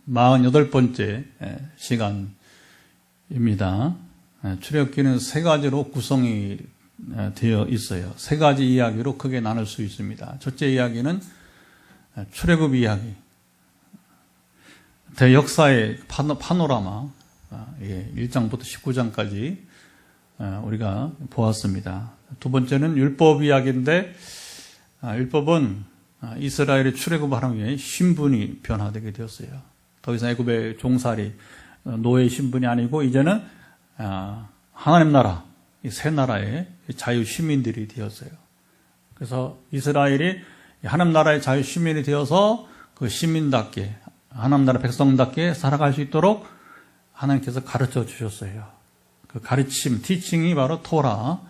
48번째 시간입니다. 출애굽기는 세 가지로 구성이 되어 있어요. 세 가지 이야기로 크게 나눌 수 있습니다. 첫째 이야기는 출애굽 이야기, 대역사의 파노라마, 1장부터 19장까지 우리가 보았습니다. 두 번째는 율법 이야기인데, 율법은 이스라엘의 출애굽을 하기 위해 신분이 변화되게 되었어요. 더 이상 애굽의 종살이, 노예 신분이 아니고 이제는 하나님 나라, 이 새 나라의 자유 시민들이 되었어요. 그래서 이스라엘이 하나님 나라의 자유 시민이 되어서 그 시민답게, 하나님 나라 백성답게 살아갈 수 있도록 하나님께서 가르쳐 주셨어요. 그 가르침, 티칭이 바로 토라,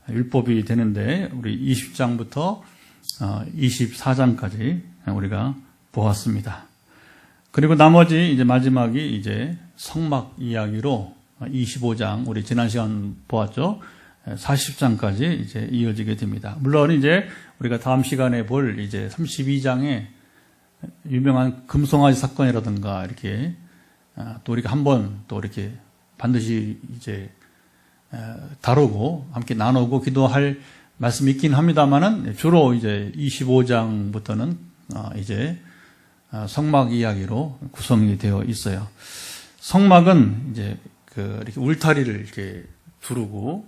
율법이 되는데, 우리 20장부터 24장까지 우리가 보았습니다. 그리고 나머지 이제 마지막이 이제 성막 이야기로 25장, 우리 지난 시간 보았죠. 40장까지 이제 이어지게 됩니다. 물론 이제 우리가 다음 시간에 볼 이제 32장의 유명한 금송아지 사건이라든가 이렇게 또 우리가 한번 또 이렇게 반드시 이제 다루고 함께 나누고 기도할 말씀이 있긴 합니다만은 주로 이제 25장부터는 이제 성막 이야기로 구성이 되어 있어요. 성막은 이제 이렇게 울타리를 이렇게 두르고,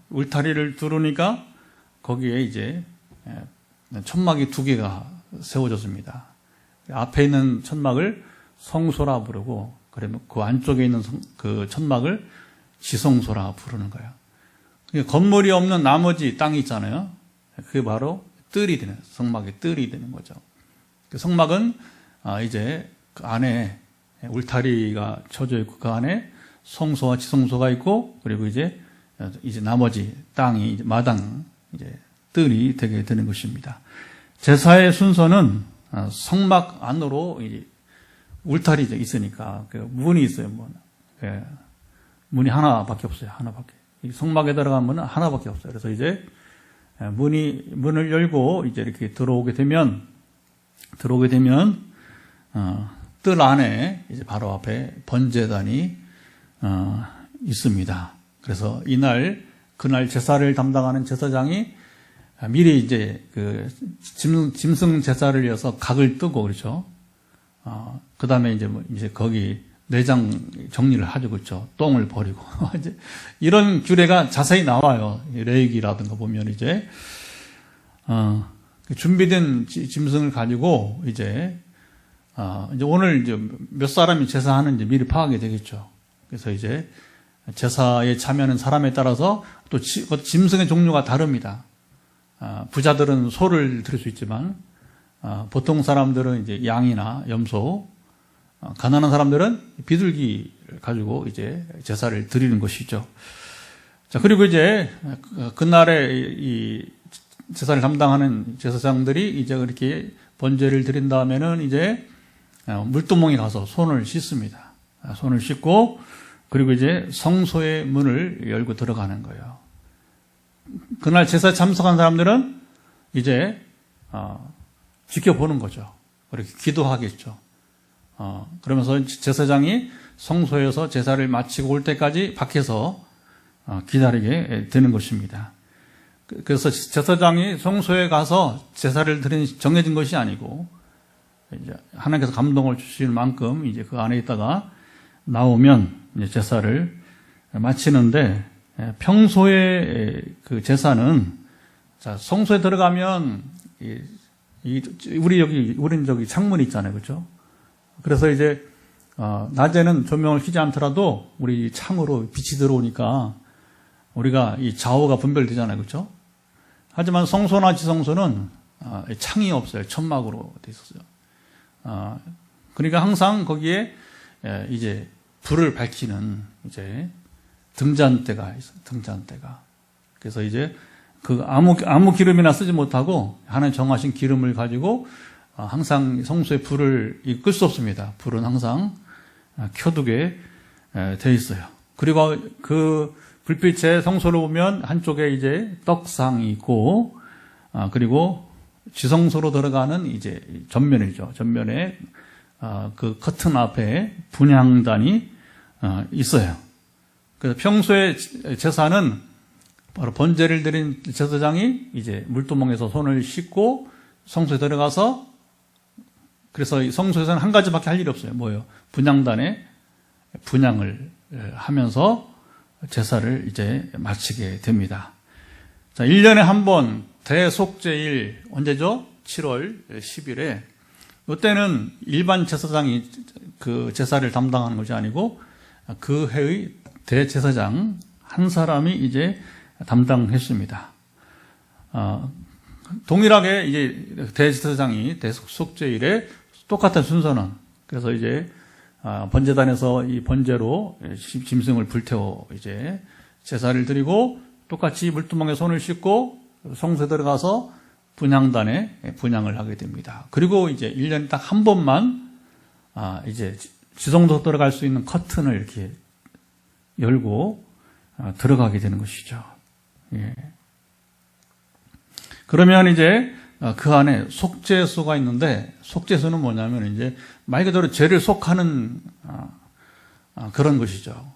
울타리를 두르니까 거기에 이제 천막이 두 개가 세워졌습니다. 앞에 있는 천막을 성소라 부르고, 그러면 그 안쪽에 있는 그 천막을 지성소라 부르는 거예요. 건물이 없는 나머지 땅이 있잖아요. 그게 바로 뜰이 되는, 성막의 뜰이 되는 거죠. 그 성막은 이제 그 안에 울타리가 쳐져 있고 그 안에 성소와 지성소가 있고, 그리고 이제 나머지 땅이 이제 마당, 이제 뜰이 되게 되는 것입니다. 제사의 순서는 성막 안으로 이제 울타리 있으니까 그 문이 있어요. 문이 하나밖에 없어요. 하나밖에. 이 성막에 들어간 문은 하나밖에 없어요. 그래서 이제 문을 열고 이제 이렇게 들어오게 되면 뜰 안에 이제 바로 앞에 번제단이 있습니다. 그래서 그날 제사를 담당하는 제사장이 미리 이제 그 짐승 제사를 위해서 각을 뜨고 그렇죠. 그 다음에 이제 거기 내장 정리를 하죠, 그렇죠. 똥을 버리고 이제 이런 규례가 자세히 나와요. 레위기라든가 보면 이제 준비된 짐승을 가지고 이제 오늘 이제 몇 사람이 제사하는지 미리 파악이 되겠죠. 그래서 이제 제사에 참여하는 사람에 따라서 또 짐승의 종류가 다릅니다. 부자들은 소를 드릴 수 있지만 보통 사람들은 이제 양이나 염소, 가난한 사람들은 비둘기를 가지고 이제 제사를 드리는 것이죠. 자, 그리고 이제 그날에 이 제사를 담당하는 제사장들이 이제 그렇게 번제를 드린 다음에는 이제 물두멍에 가서 손을 씻습니다. 손을 씻고, 그리고 이제 성소의 문을 열고 들어가는 거예요. 그날 제사에 참석한 사람들은 이제 지켜보는 거죠. 그렇게 기도하겠죠. 그러면서 제사장이 성소에서 제사를 마치고 올 때까지 밖에서 기다리게 되는 것입니다. 그래서 제사장이 성소에 가서 제사를 드리는 정해진 것이 아니고, 이제 하나님께서 감동을 주실 만큼 이제 그 안에 있다가 나오면 이제 제사를 마치는데, 평소에 그 제사는, 자, 성소에 들어가면 우리는 저기 창문이 있잖아요, 그렇죠? 그래서 이제 낮에는 조명을 켜지 않더라도 우리 창으로 빛이 들어오니까 우리가 이 좌우가 분별되잖아요, 그렇죠? 하지만 성소나 지성소는 창이 없어요. 천막으로 돼 있었어요. 그러니까 항상 거기에 이제 불을 밝히는 이제 등잔대가 있어요. 등잔대가. 그래서 이제 그 아무 기름이나 쓰지 못하고 하나님 정하신 기름을 가지고 항상 성소에 불을 끌 수 없습니다. 불은 항상 켜두게 돼 있어요. 그리고 그 불빛의 성소를 보면 한쪽에 이제 떡상이 있고, 그리고 지성소로 들어가는 이제 전면이죠. 전면에 그 커튼 앞에 분향단이 있어요. 그래서 평소에 제사는 바로 번제를 드린 제사장이 이제 물두멍에서 손을 씻고 성소에 들어가서, 그래서 성소에서는 한 가지밖에 할 일이 없어요. 뭐예요? 분향단에 분향을 하면서 제사를 이제 마치게 됩니다. 자, 1년에 한 번 대속제일, 언제죠? 7월 10일에. 이때는 일반 제사장이 그 제사를 담당하는 것이 아니고 그 해의 대제사장 한 사람이 이제 담당했습니다. 동일하게 이제 대제사장이 대속제일에 똑같은 순서는, 그래서 이제 번제단에서 이 번제로 짐승을 불태워 이제 제사를 드리고, 똑같이 물두멍에 손을 씻고 성소에 들어가서 분향단에 분향을 하게 됩니다. 그리고 이제 1년에 딱 한 번만 이제 지성소 들어갈 수 있는 커튼을 이렇게 열고 들어가게 되는 것이죠. 예. 그러면 이제 그 안에 속죄소가 있는데, 속죄소는 뭐냐면 이제 말 그대로 죄를 속하는 그런 것이죠.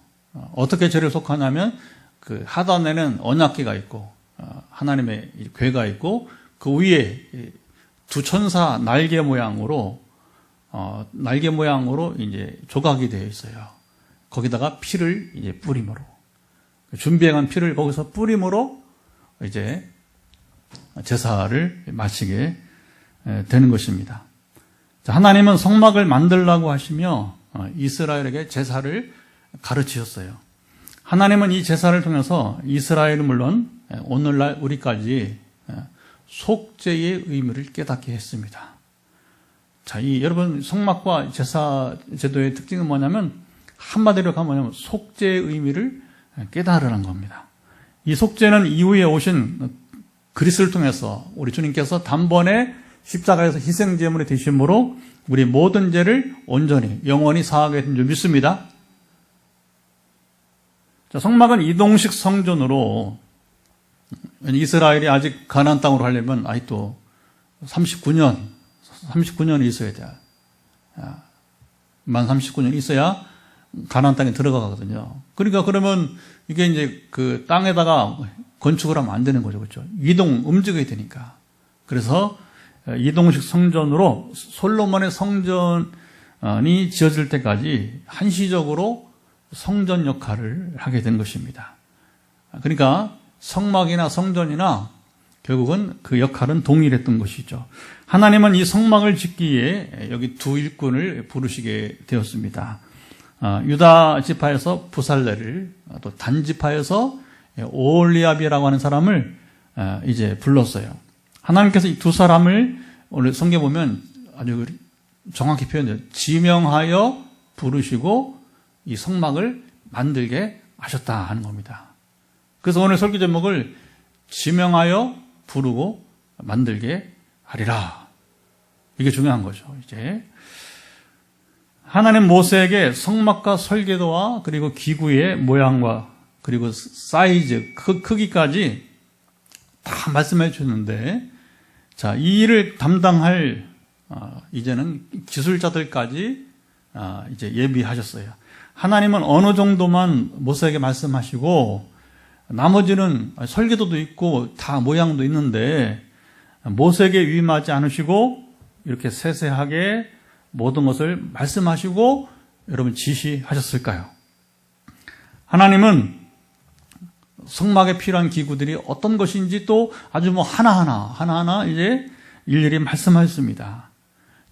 어떻게 죄를 속하냐면 그 하단에는 언약궤가 있고 하나님의 궤가 있고 그 위에 두 천사 날개 모양으로 이제 조각이 되어 있어요. 거기다가 피를 이제 뿌림으로, 준비해간 피를 거기서 뿌림으로 이제 제사를 마치게 되는 것입니다. 자, 하나님은 성막을 만들라고 하시며 이스라엘에게 제사를 가르치셨어요. 하나님은 이 제사를 통해서 이스라엘은 물론 오늘날 우리까지 속죄의 의미를 깨닫게 했습니다. 자, 여러분, 성막과 제사 제도의 특징은 뭐냐면, 한마디로 가면 속죄의 의미를 깨달으라는 겁니다. 이 속죄는 이후에 오신 그리스도를 통해서 우리 주님께서 단번에 십자가에서 희생제물이 되심으로 우리 모든 죄를 온전히 영원히 사하게 된 줄 믿습니다. 자, 성막은 이동식 성전으로, 이스라엘이 아직 가나안 땅으로 가려면 아직도 39년이 있어야 돼요. 만 39년이 있어야 가나안 땅에 들어가거든요. 그러니까 그러면 이게 이제 그 땅에다가 건축을 하면 안 되는 거죠. 그렇죠? 움직여야 되니까. 그래서 이동식 성전으로 솔로몬의 성전이 지어질 때까지 한시적으로 성전 역할을 하게 된 것입니다. 그러니까 성막이나 성전이나 결국은 그 역할은 동일했던 것이죠. 하나님은 이 성막을 짓기에 여기 두 일꾼을 부르시게 되었습니다. 유다 지파에서 부살레를, 또 단 지파에서 오홀리압이라고 하는 사람을 이제 불렀어요. 하나님께서 이 두 사람을 오늘 성경에 보면 아주 정확히 표현해요. 지명하여 부르시고 이 성막을 만들게 하셨다 하는 겁니다. 그래서 오늘 설교 제목을 지명하여 부르고 만들게 하리라. 이게 중요한 거죠. 이제 하나님 모세에게 성막과 설계도와 그리고 기구의 모양과 그리고 사이즈, 크기까지 다 말씀해 주셨는데, 자, 이 일을 담당할 이제는 기술자들까지 이제 예비하셨어요. 하나님은 어느 정도만 모세에게 말씀하시고 나머지는 설계도도 있고 다 모양도 있는데 모세에게 위임하지 않으시고 이렇게 세세하게 모든 것을 말씀하시고 여러분 지시하셨을까요? 하나님은 성막에 필요한 기구들이 어떤 것인지 또 아주 하나하나 이제 일일이 말씀하셨습니다.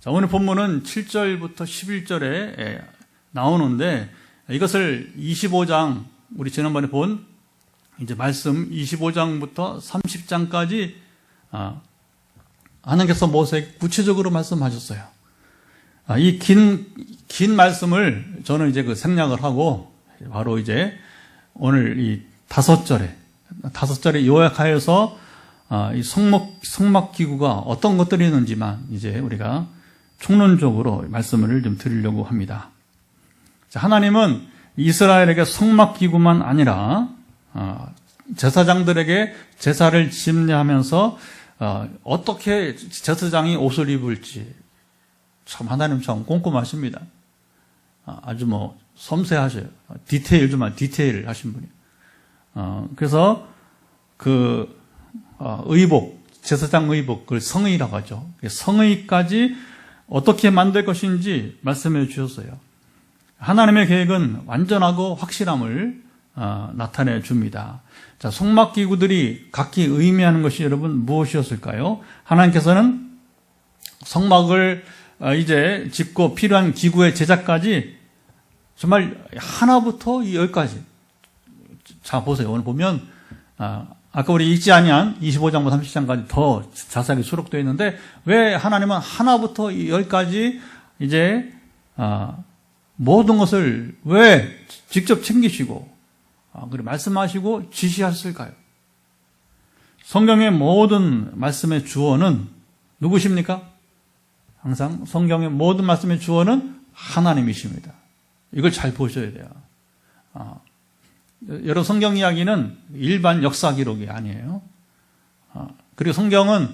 자, 오늘 본문은 7절부터 11절에 나오는데 이것을 25장, 우리 지난번에 본 이제 말씀 25장부터 30장까지 하나님께서 모세에게 구체적으로 말씀하셨어요. 이 긴 말씀을 저는 이제 그 생략을 하고 바로 이제 오늘 이 5절에 요약하여서 이 성막 기구가 어떤 것들이 있는지만 이제 우리가 총론적으로 말씀을 좀 드리려고 합니다. 자, 하나님은 이스라엘에게 성막 기구만 아니라 제사장들에게 제사를 집례하면서 어떻게 제사장이 옷을 입을지, 참 하나님 참 꼼꼼하십니다. 아주 뭐 섬세하셔요. 디테일 하신 분이. 그래서 그 의복, 제사장 의복, 그걸 성의라고 하죠. 성의까지 어떻게 만들 것인지 말씀해 주셨어요. 하나님의 계획은 완전하고 확실함을 나타내 줍니다. 자, 성막기구들이 각기 의미하는 것이 여러분 무엇이었을까요? 하나님께서는 성막을 이제 짓고 필요한 기구의 제작까지 정말 하나부터 열까지. 자, 보세요. 오늘 보면 아까 우리 읽지 아니한 25장부터 30장까지 더 자세하게 수록되어 있는데 왜 하나님은 하나부터 열까지 이제 모든 것을 왜 직접 챙기시고 그리고 말씀하시고 지시하셨을까요? 성경의 모든 말씀의 주어는 누구십니까? 항상 성경의 모든 말씀의 주어는 하나님이십니다. 이걸 잘 보셔야 돼요. 여러 성경 이야기는 일반 역사 기록이 아니에요. 그리고 성경은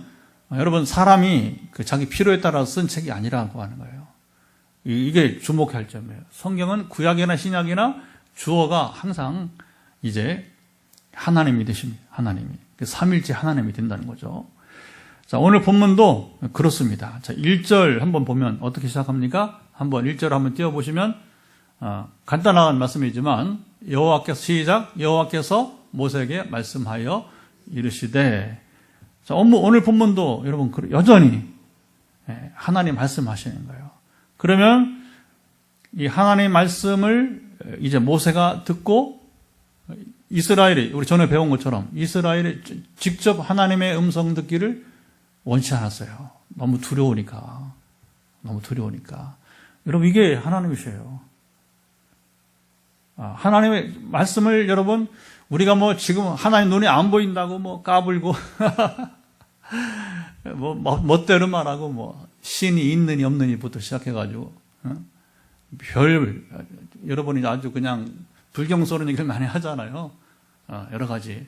여러분 사람이 그 자기 필요에 따라 쓴 책이 아니라고 하는 거예요. 이게 주목해야 할 점이에요. 성경은 구약이나 신약이나 주어가 항상 이제 하나님이 되십니다. 하나님이. 삼일째 하나님이 된다는 거죠. 자, 오늘 본문도 그렇습니다. 자, 1절 한번 보면 어떻게 시작합니까? 한번 1절 한번 띄워보시면 간단한 말씀이지만 여호와께서 시작 여호와께서 모세에게 말씀하여 이르시되 자, 오늘 본문도 여러분 여전히 하나님 말씀하시는 거예요. 그러면 이 하나님 말씀을 이제 모세가 듣고 이스라엘이 우리 전에 배운 것처럼 이스라엘이 직접 하나님의 음성 듣기를 원치 않았어요. 너무 두려우니까. 여러분 이게 하나님이셔요. 하나님의 말씀을 여러분 우리가 뭐 지금 하나님 눈이 안 보인다고 뭐 까불고 뭐 멋대로 말하고 뭐 신이 있느니 없느니부터 시작해가지고 여러분이 아주 그냥 불경스러운 얘기를 많이 하잖아요. 여러 가지.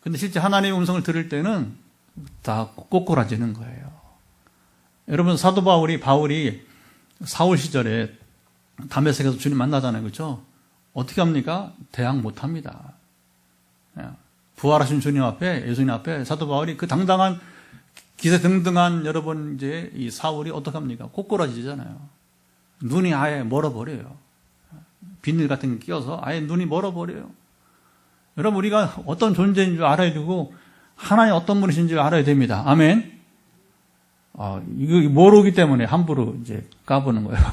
근데 실제 하나님의 음성을 들을 때는 다 꼬꾸라지는 거예요. 여러분 사도 바울이 사울 시절에 다메섹에서 주님 만나잖아요. 그렇죠? 어떻게 합니까? 대항 못합니다. 부활하신 주님 앞에 예수님 앞에 사도 바울이 그 당당한 기세등등한 여러분 이제 이 사울이 어떻게 합니까? 꼬꾸라지잖아요. 눈이 아예 멀어버려요. 비닐 같은 게 끼어서 아예 눈이 멀어버려요. 여러분 우리가 어떤 존재인 줄 알아야 되고 하나님 어떤 분이신 줄 알아야 됩니다. 아멘. 이거 모르기 때문에 함부로 이제 까부는 거예요.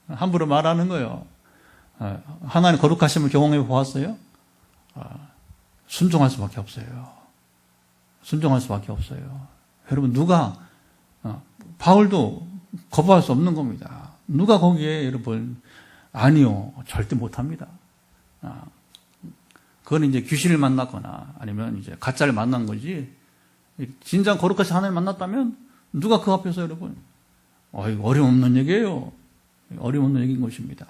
함부로 말하는 거예요. 하나님 거룩하심을 경험해 보았어요? 순종할 수밖에 없어요. 여러분 누가 바울도 거부할 수 없는 겁니다. 누가 거기에 여러분 아니요 절대 못합니다. 그건 이제 귀신을 만났거나 아니면 이제 가짜를 만난 거지. 진정 거룩하신 하나님 만났다면 누가 그 앞에서 여러분 이거 어림없는 얘기예요. 어림없는 얘기인 것입니다.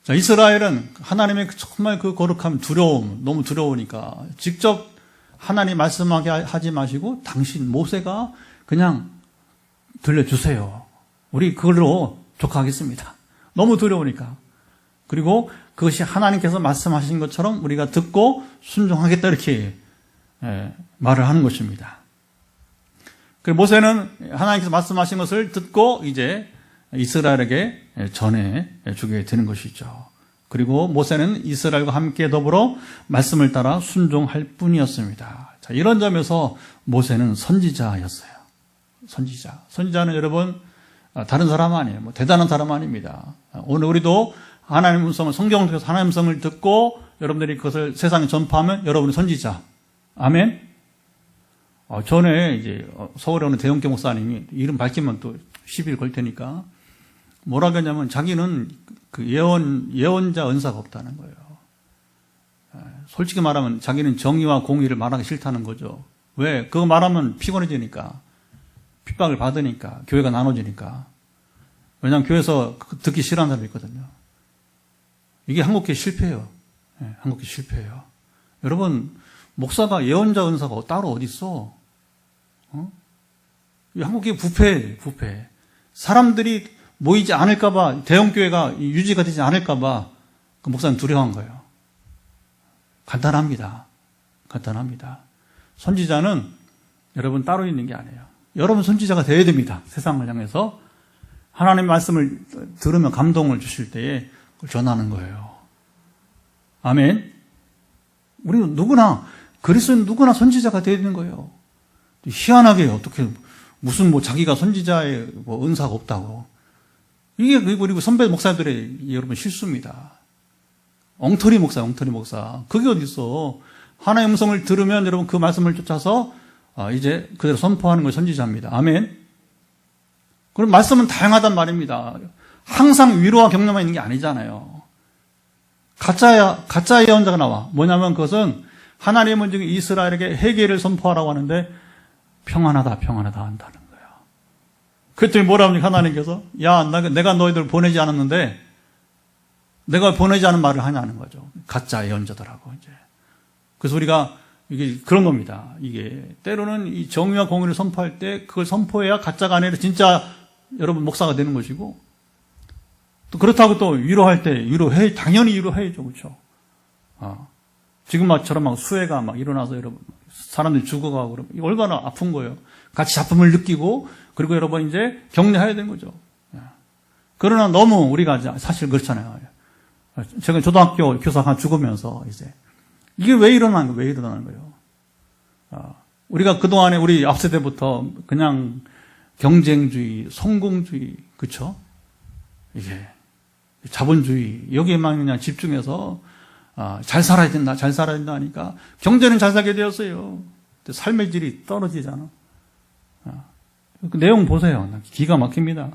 자, 이스라엘은 하나님의 정말 그 거룩함, 두려움, 너무 두려우니까 직접 하나님 말씀하게 하지 마시고 당신 모세가 그냥 들려주세요. 우리 그걸로 족하겠습니다. 너무 두려우니까. 그리고 그것이 하나님께서 말씀하신 것처럼 우리가 듣고 순종하겠다 이렇게 말을 하는 것입니다. 그리고 모세는 하나님께서 말씀하신 것을 듣고 이제 이스라엘에게 전해주게 되는 것이죠. 그리고 모세는 이스라엘과 함께 더불어 말씀을 따라 순종할 뿐이었습니다. 자, 이런 점에서 모세는 선지자였어요. 선지자는 여러분 다른 사람 아니에요. 뭐 대단한 사람 아닙니다. 오늘 우리도 하나님의 음성을 성경을 통해서 하나님의 음성을 듣고 여러분들이 그것을 세상에 전파하면 여러분이 선지자. 아멘. 전에 이제 서울에 오는 대형교 목사님이 이름 밝히면 또 시비를 걸 테니까 뭐라고 했냐면 자기는 그 예언자 은사가 없다는 거예요. 솔직히 말하면 자기는 정의와 공의를 말하기 싫다는 거죠. 왜? 그거 말하면 피곤해지니까. 핍박을 받으니까. 교회가 나눠지니까. 왜냐하면 교회에서 듣기 싫어하는 사람이 있거든요. 이게 한국교회 실패예요. 한국교회 실패예요. 여러분 목사가 예언자 은사가 따로 어디 있어? 한국이 부패. 사람들이 모이지 않을까봐, 대형교회가 유지가 되지 않을까봐 그 목사는 두려워한 거예요. 간단합니다. 선지자는 여러분 따로 있는 게 아니에요. 여러분 선지자가 되어야 됩니다. 세상을 향해서 하나님의 말씀을 들으면 감동을 주실 때에 그걸 전하는 거예요. 아멘. 우리는 누구나, 그리스도는 누구나 선지자가 되어야 되는 거예요. 희한하게 어떻게 무슨 자기가 선지자의 은사가 없다고. 이게 그리고 선배 목사들의 여러분 실수입니다. 엉터리 목사. 그게 어디 있어? 하나님의 음성을 들으면 여러분 그 말씀을 쫓아서 이제 그대로 선포하는 걸 선지자입니다. 아멘. 그럼 말씀은 다양하단 말입니다. 항상 위로와 격려만 있는 게 아니잖아요. 가짜 예언자가 나와. 뭐냐면 그것은 하나님은 지금 이스라엘에게 회개를 선포하라고 하는데 평안하다 한다는 거예요. 그랬더니 뭐라 합니까? 하나님께서 내가 너희들 보내지 않았는데 내가 보내지 않은 말을 하냐는 거죠. 가짜 예언자들하고 이제. 그래서 우리가 이게 그런 겁니다. 이게 때로는 이 정의와 공의를 선포할 때 그걸 선포해야 가짜가 아니라 진짜 여러분 목사가 되는 것이고, 또 그렇다고 또 위로할 때 당연히 위로해야죠, 그렇죠? 지금처럼 수해가 일어나서 여러분 사람들이 죽어가고 그러면 얼마나 아픈 거예요. 같이 아픔을 느끼고 그리고 여러분 이제 격려해야 되는 거죠. 그러나 너무 우리가 사실 그렇잖아요. 제가 초등학교 교사가 죽으면서 이제 이게 왜 일어나는 거예요? 우리가 그동안에 우리 앞세대부터 그냥 경쟁주의, 성공주의, 그쵸? 이게 자본주의, 여기에만 그냥 집중해서 잘 살아야 된다 하니까 경제는 잘 살게 되었어요. 근데 삶의 질이 떨어지잖아. 그 내용 보세요. 기가 막힙니다.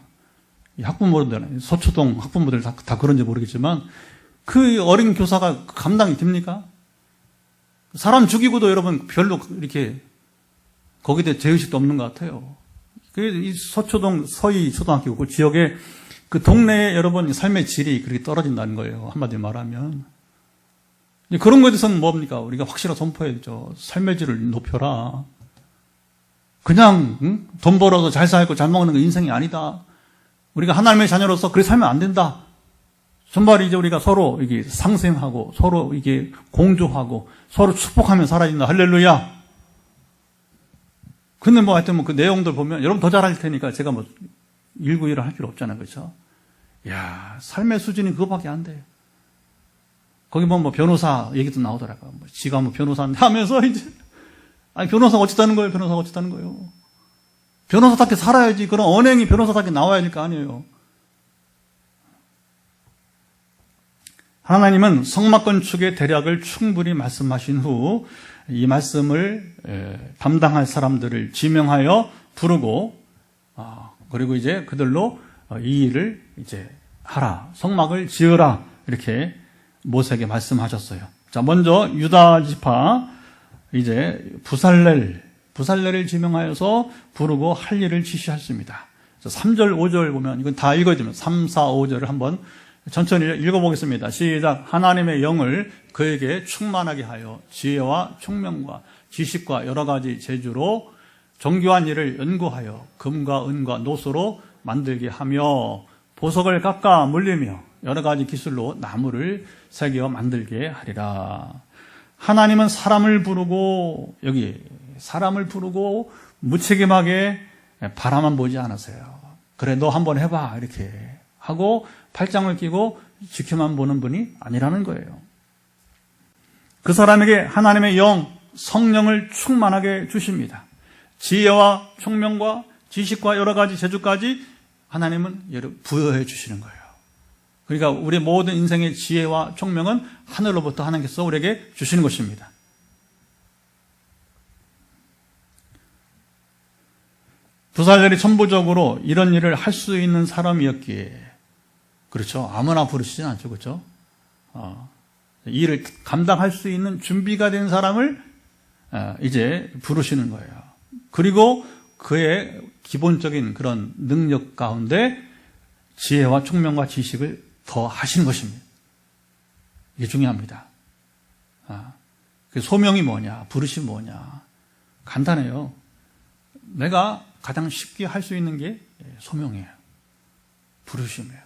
이 학부모들, 서초동 학부모들 다 그런지 모르겠지만 그 어린 교사가 감당이 됩니까? 사람 죽이고도 여러분 별로 이렇게 거기에 대해 죄의식도 없는 것 같아요. 이 서초동 서희 초등학교 그 지역에 그 동네에 여러분 삶의 질이 그렇게 떨어진다는 거예요. 한마디로 말하면. 그런 거에 대해서는 뭡니까? 우리가 확실하게 선포해야죠. 삶의 질을 높여라. 그냥 돈 벌어서 잘 살고 잘 먹는 거 인생이 아니다. 우리가 하나님의 자녀로서 그렇게 살면 안 된다. 정말 이제 우리가 서로 이게 상생하고 서로 이게 공조하고 서로 축복하며 살아야 된다. 할렐루야. 근데 하여튼 그 내용들 보면 여러분 더 잘할 테니까 제가 일구일을 할 필요 없잖아요. 그렇죠? 야, 삶의 수준이 그거밖에 안 돼. 거기 보면 변호사 얘기도 나오더라고요. 지가 변호사인데 하면서 이제 변호사가 어쨌다는 거예요. 변호사답게 살아야지. 그런 언행이 변호사답게 나와야 될 거 아니에요. 하나님은 성막 건축의 대략을 충분히 말씀하신 후 이 말씀을 담당할 사람들을 지명하여 부르고 그리고 이제 그들로 이 일을 이제 하라. 성막을 지으라. 이렇게 모세에게 말씀하셨어요. 자, 먼저 유다 지파 이제 부살렐을 지명하여서 부르고 할 일을 지시했습니다. 3절, 5절 보면 이건 다 읽어지면 3, 4, 5절을 한번 천천히 읽어보겠습니다. 시작. 하나님의 영을 그에게 충만하게 하여 지혜와 총명과 지식과 여러 가지 재주로 정교한 일을 연구하여 금과 은과 노소로 만들게 하며 보석을 깎아 물리며 여러 가지 기술로 나무를 새겨 만들게 하리라. 하나님은 사람을 부르고 무책임하게 바라만 보지 않으세요. 그래 너 한번 해봐 이렇게 하고 팔짱을 끼고 지켜만 보는 분이 아니라는 거예요. 그 사람에게 하나님의 성령을 충만하게 주십니다. 지혜와 총명과 지식과 여러 가지 재주까지 하나님은 부여해 주시는 거예요. 그러니까 우리 모든 인생의 지혜와 총명은 하늘로부터 하나님께서 우리에게 주시는 것입니다. 부살렐이 천부적으로 이런 일을 할 수 있는 사람이었기에 그렇죠. 아무나 부르시진 않죠. 그렇죠? 이 일을 감당할 수 있는 준비가 된 사람을 이제 부르시는 거예요. 그리고 그의 기본적인 그런 능력 가운데 지혜와 총명과 지식을 더 하시는 것입니다. 이게 중요합니다. 그 소명이 뭐냐, 부르심이 뭐냐. 간단해요. 내가 가장 쉽게 할 수 있는 게 소명이에요. 부르심이에요.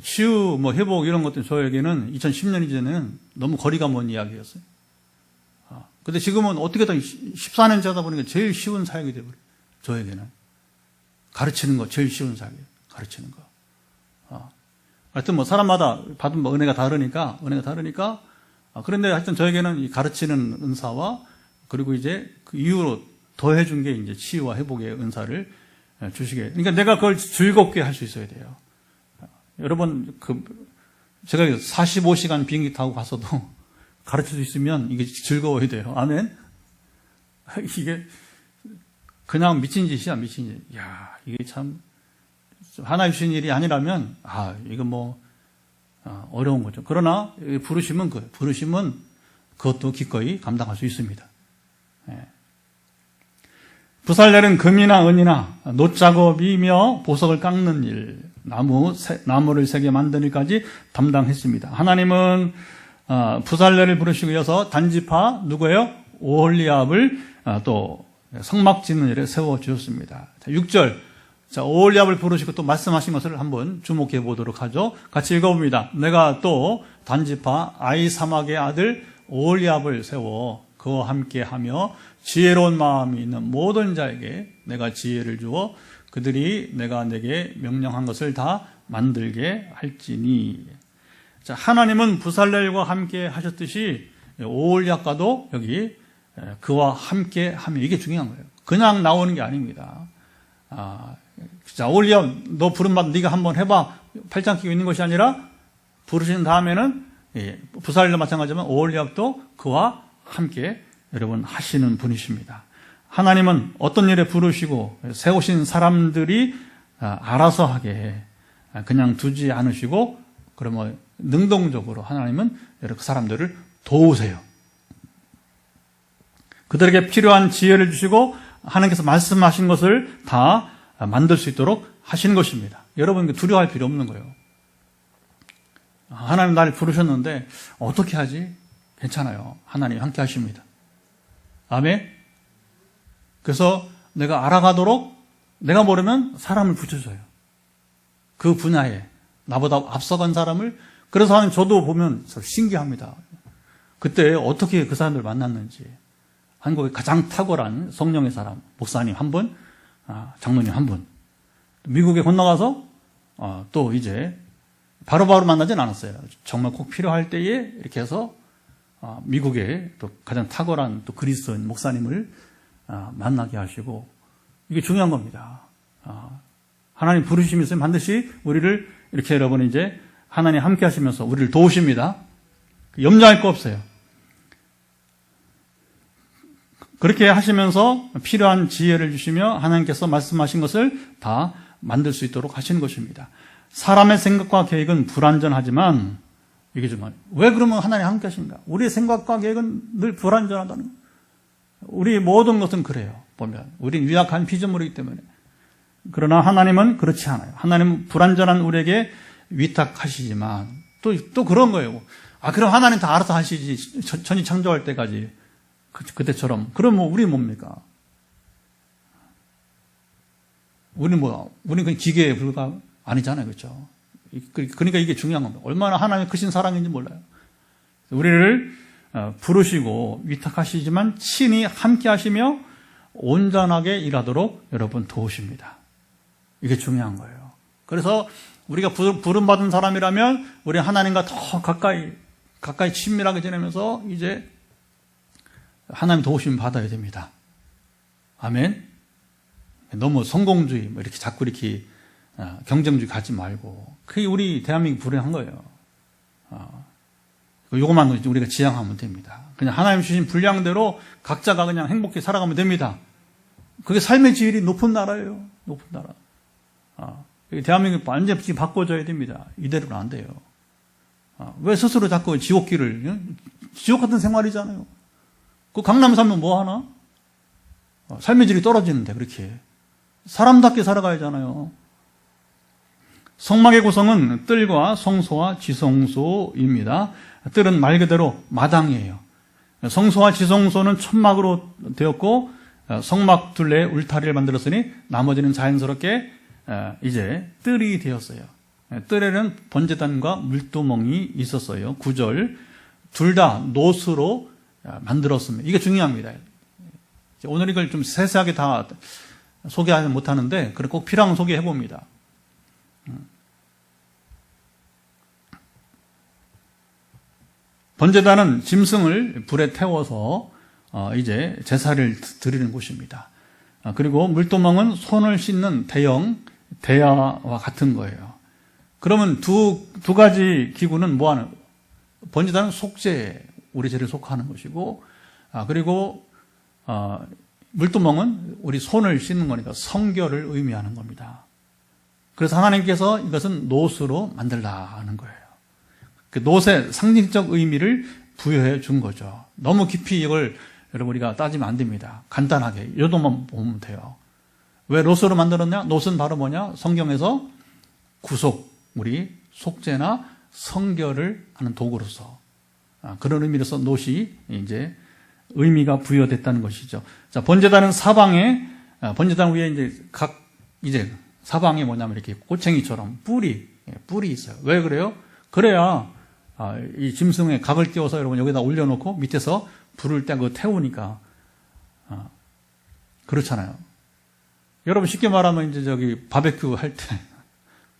치유, 회복 이런 것들 저에게는 2010년 이전에는 너무 거리가 먼 이야기였어요. 근데 지금은 어떻게든 14년째 하다 보니까 제일 쉬운 사역이 되어버려요. 저에게는. 가르치는 거 제일 쉬운 사역이에요. 가르치는 거. 하여튼 사람마다 받은 은혜가 다르니까, 그런데 하여튼 저에게는 이 가르치는 은사와 그리고 이제 그 이후로 더해준 게 이제 치유와 회복의 은사를 주시게. 그러니까 내가 그걸 즐겁게 할 수 있어야 돼요. 여러분, 제가 45시간 비행기 타고 갔어도 가르칠 수 있으면 이게 즐거워야 돼요. 아멘? 이게 그냥 미친 짓이야, 미친 짓. 야, 이게 참 하나님 주신 일이 아니라면, 이건 어려운 거죠. 그러나 부르심은 그것도 기꺼이 감당할 수 있습니다. 부살렐은 금이나 은이나 놋작업이며 보석을 깎는 일, 나무를 새게 만드는 일까지 담당했습니다. 하나님은 부살렐을 부르시고 이어서 단지파 누구예요? 오홀리압을 또 성막 짓는 일에 세워주셨습니다. 6절, 오홀리압을 부르시고 또 말씀하신 것을 한번 주목해 보도록 하죠. 같이 읽어봅니다. 내가 또 단지파 아이사막의 아들 오홀리압을 세워 그와 함께 하며 지혜로운 마음이 있는 모든 자에게 내가 지혜를 주어 그들이 내가 내게 명령한 것을 다 만들게 할지니. 자, 하나님은 부살렐과 함께 하셨듯이 오홀리압과도 여기 그와 함께 하며, 이게 중요한 거예요. 그냥 나오는 게 아닙니다. 자, 오홀리압 너 부름받아 네가 한번 해봐, 팔짱 끼고 있는 것이 아니라 부르신 다음에는 부살렐도 마찬가지지만 오홀리압도 그와 함께 여러분 하시는 분이십니다. 하나님은 어떤 일에 부르시고 세우신 사람들이 알아서 하게 그냥 두지 않으시고, 그러면 능동적으로 하나님은 그 사람들을 도우세요. 그들에게 필요한 지혜를 주시고 하나님께서 말씀하신 것을 다 만들 수 있도록 하시는 것입니다. 여러분 두려워할 필요 없는 거예요. 하나님 나를 부르셨는데 어떻게 하지? 괜찮아요. 하나님 함께 하십니다. 아멘. 그래서 내가 알아가도록, 내가 모르면 사람을 붙여줘요. 그 분야에 나보다 앞서간 사람을. 그래서 하나님 저도 보면 신기합니다. 그때 어떻게 그 사람들 만났는지. 한국에 가장 탁월한 성령의 사람, 목사님 한 분, 장로님 한 분. 미국에 건너가서 또 이제 바로바로 만나진 않았어요. 정말 꼭 필요할 때에 이렇게 해서 미국의 또 가장 탁월한 또 그리스도인 목사님을 만나게 하시고, 이게 중요한 겁니다. 하나님 부르심이 있으면 반드시 우리를 이렇게 여러분 이제 하나님 함께 하시면서 우리를 도우십니다. 염려할 거 없어요. 그렇게 하시면서 필요한 지혜를 주시며 하나님께서 말씀하신 것을 다 만들 수 있도록 하시는 것입니다. 사람의 생각과 계획은 불완전하지만, 이게 정말 왜 그러면 하나님 함께 하신가? 우리의 생각과 계획은 늘 불완전하다는 거예요. 우리 모든 것은 그래요. 보면 우리는 유약한 피조물이기 때문에. 그러나 하나님은 그렇지 않아요. 하나님은 불완전한 우리에게 위탁하시지만 또 그런 거예요. 그럼 하나님 다 알아서 하시지. 천지 창조할 때까지 그때처럼. 그럼 우리 뭡니까? 우리는 그냥 기계에 불과 아니잖아요. 그렇죠? 그러니까 이게 중요한 겁니다. 얼마나 하나님의 크신 사랑인지 몰라요. 우리를 부르시고 위탁하시지만 친히 함께 하시며 온전하게 일하도록 여러분 도우십니다. 이게 중요한 거예요. 그래서 우리가 부름받은 사람이라면 우리 하나님과 더 가까이 친밀하게 지내면서 이제 하나님 도우심 받아야 됩니다. 아멘. 너무 성공주의 이렇게 자꾸 이렇게 경쟁주의 가지 말고, 그게 우리 대한민국 불행한 거예요. 요것만 우리가 지향하면 됩니다. 그냥 하나님 주신 분량대로 각자가 그냥 행복히 살아가면 됩니다. 그게 삶의 질이 높은 나라예요. 높은 나라. 대한민국 완전히 바꿔줘야 됩니다. 이대로는 안 돼요. 왜 스스로 자꾸 지옥길을, 지옥 같은 생활이잖아요. 그 강남에 살면 뭐 하나? 삶의 질이 떨어지는데 그렇게. 사람답게 살아가야잖아요. 성막의 구성은 뜰과 성소와 지성소입니다. 뜰은 말 그대로 마당이에요. 성소와 지성소는 천막으로 되었고 성막 둘레에 울타리를 만들었으니 나머지는 자연스럽게 이제 뜰이 되었어요. 뜰에는 번제단과 물두멍이 있었어요. 9절 둘 다 노수로 만들었습니다. 이게 중요합니다. 오늘 이걸 좀 세세하게 다 소개하지 못하는데 꼭 필요한 소개해 봅니다. 번제단은 짐승을 불에 태워서 이제 제사를 드리는 곳입니다. 그리고 물두멍은 손을 씻는 대형 대야와 같은 거예요. 그러면 두 가지 기구는 뭐하는? 번제단은 속죄, 우리 죄를 속하는 것이고, 그리고 물두멍은 우리 손을 씻는 거니까 성결을 의미하는 겁니다. 그래서 하나님께서 이것은 노수로 만들라는 거예요. 그 노새 상징적 의미를 부여해 준 거죠. 너무 깊이 이걸 여러분 우리가 따지면 안 됩니다. 간단하게 이 정도만 보면 돼요. 왜 노수로 만들었냐? 노수는 바로 뭐냐? 성경에서 구속, 우리 속죄나 성결을 하는 도구로서 그런 의미로서 노시 이제 의미가 부여됐다는 것이죠. 자, 번제단은 사방에 번제단 위에 이제 사방에 뭐냐면 이렇게 꼬챙이처럼 뿔이 있어요. 왜 그래요? 그래야 이 짐승의 각을 띄워서 여러분 여기다 올려놓고 밑에서 불을 떼고 태우니까 그렇잖아요. 여러분 쉽게 말하면 이제 저기 바베큐 할 때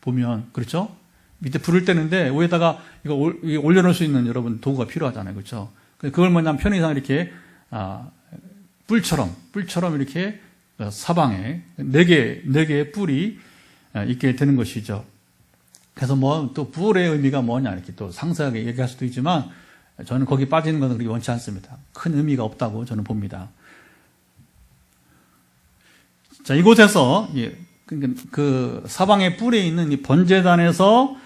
보면 그렇죠? 밑에 불을 떼는데 위에다가 이거 올려놓을 수 있는 여러분 도구가 필요하잖아요, 그렇죠? 그걸 뭐냐면 편의상 이렇게 뿔처럼 이렇게 사방에 네 개의 뿔이 있게 되는 것이죠. 그래서 뭐 또 뿔의 의미가 뭐냐 이렇게 또 상세하게 얘기할 수도 있지만 저는 거기 빠지는 것은 그렇게 원치 않습니다. 큰 의미가 없다고 저는 봅니다. 자, 이곳에서 그 사방에 뿔에 있는 이 번제단에서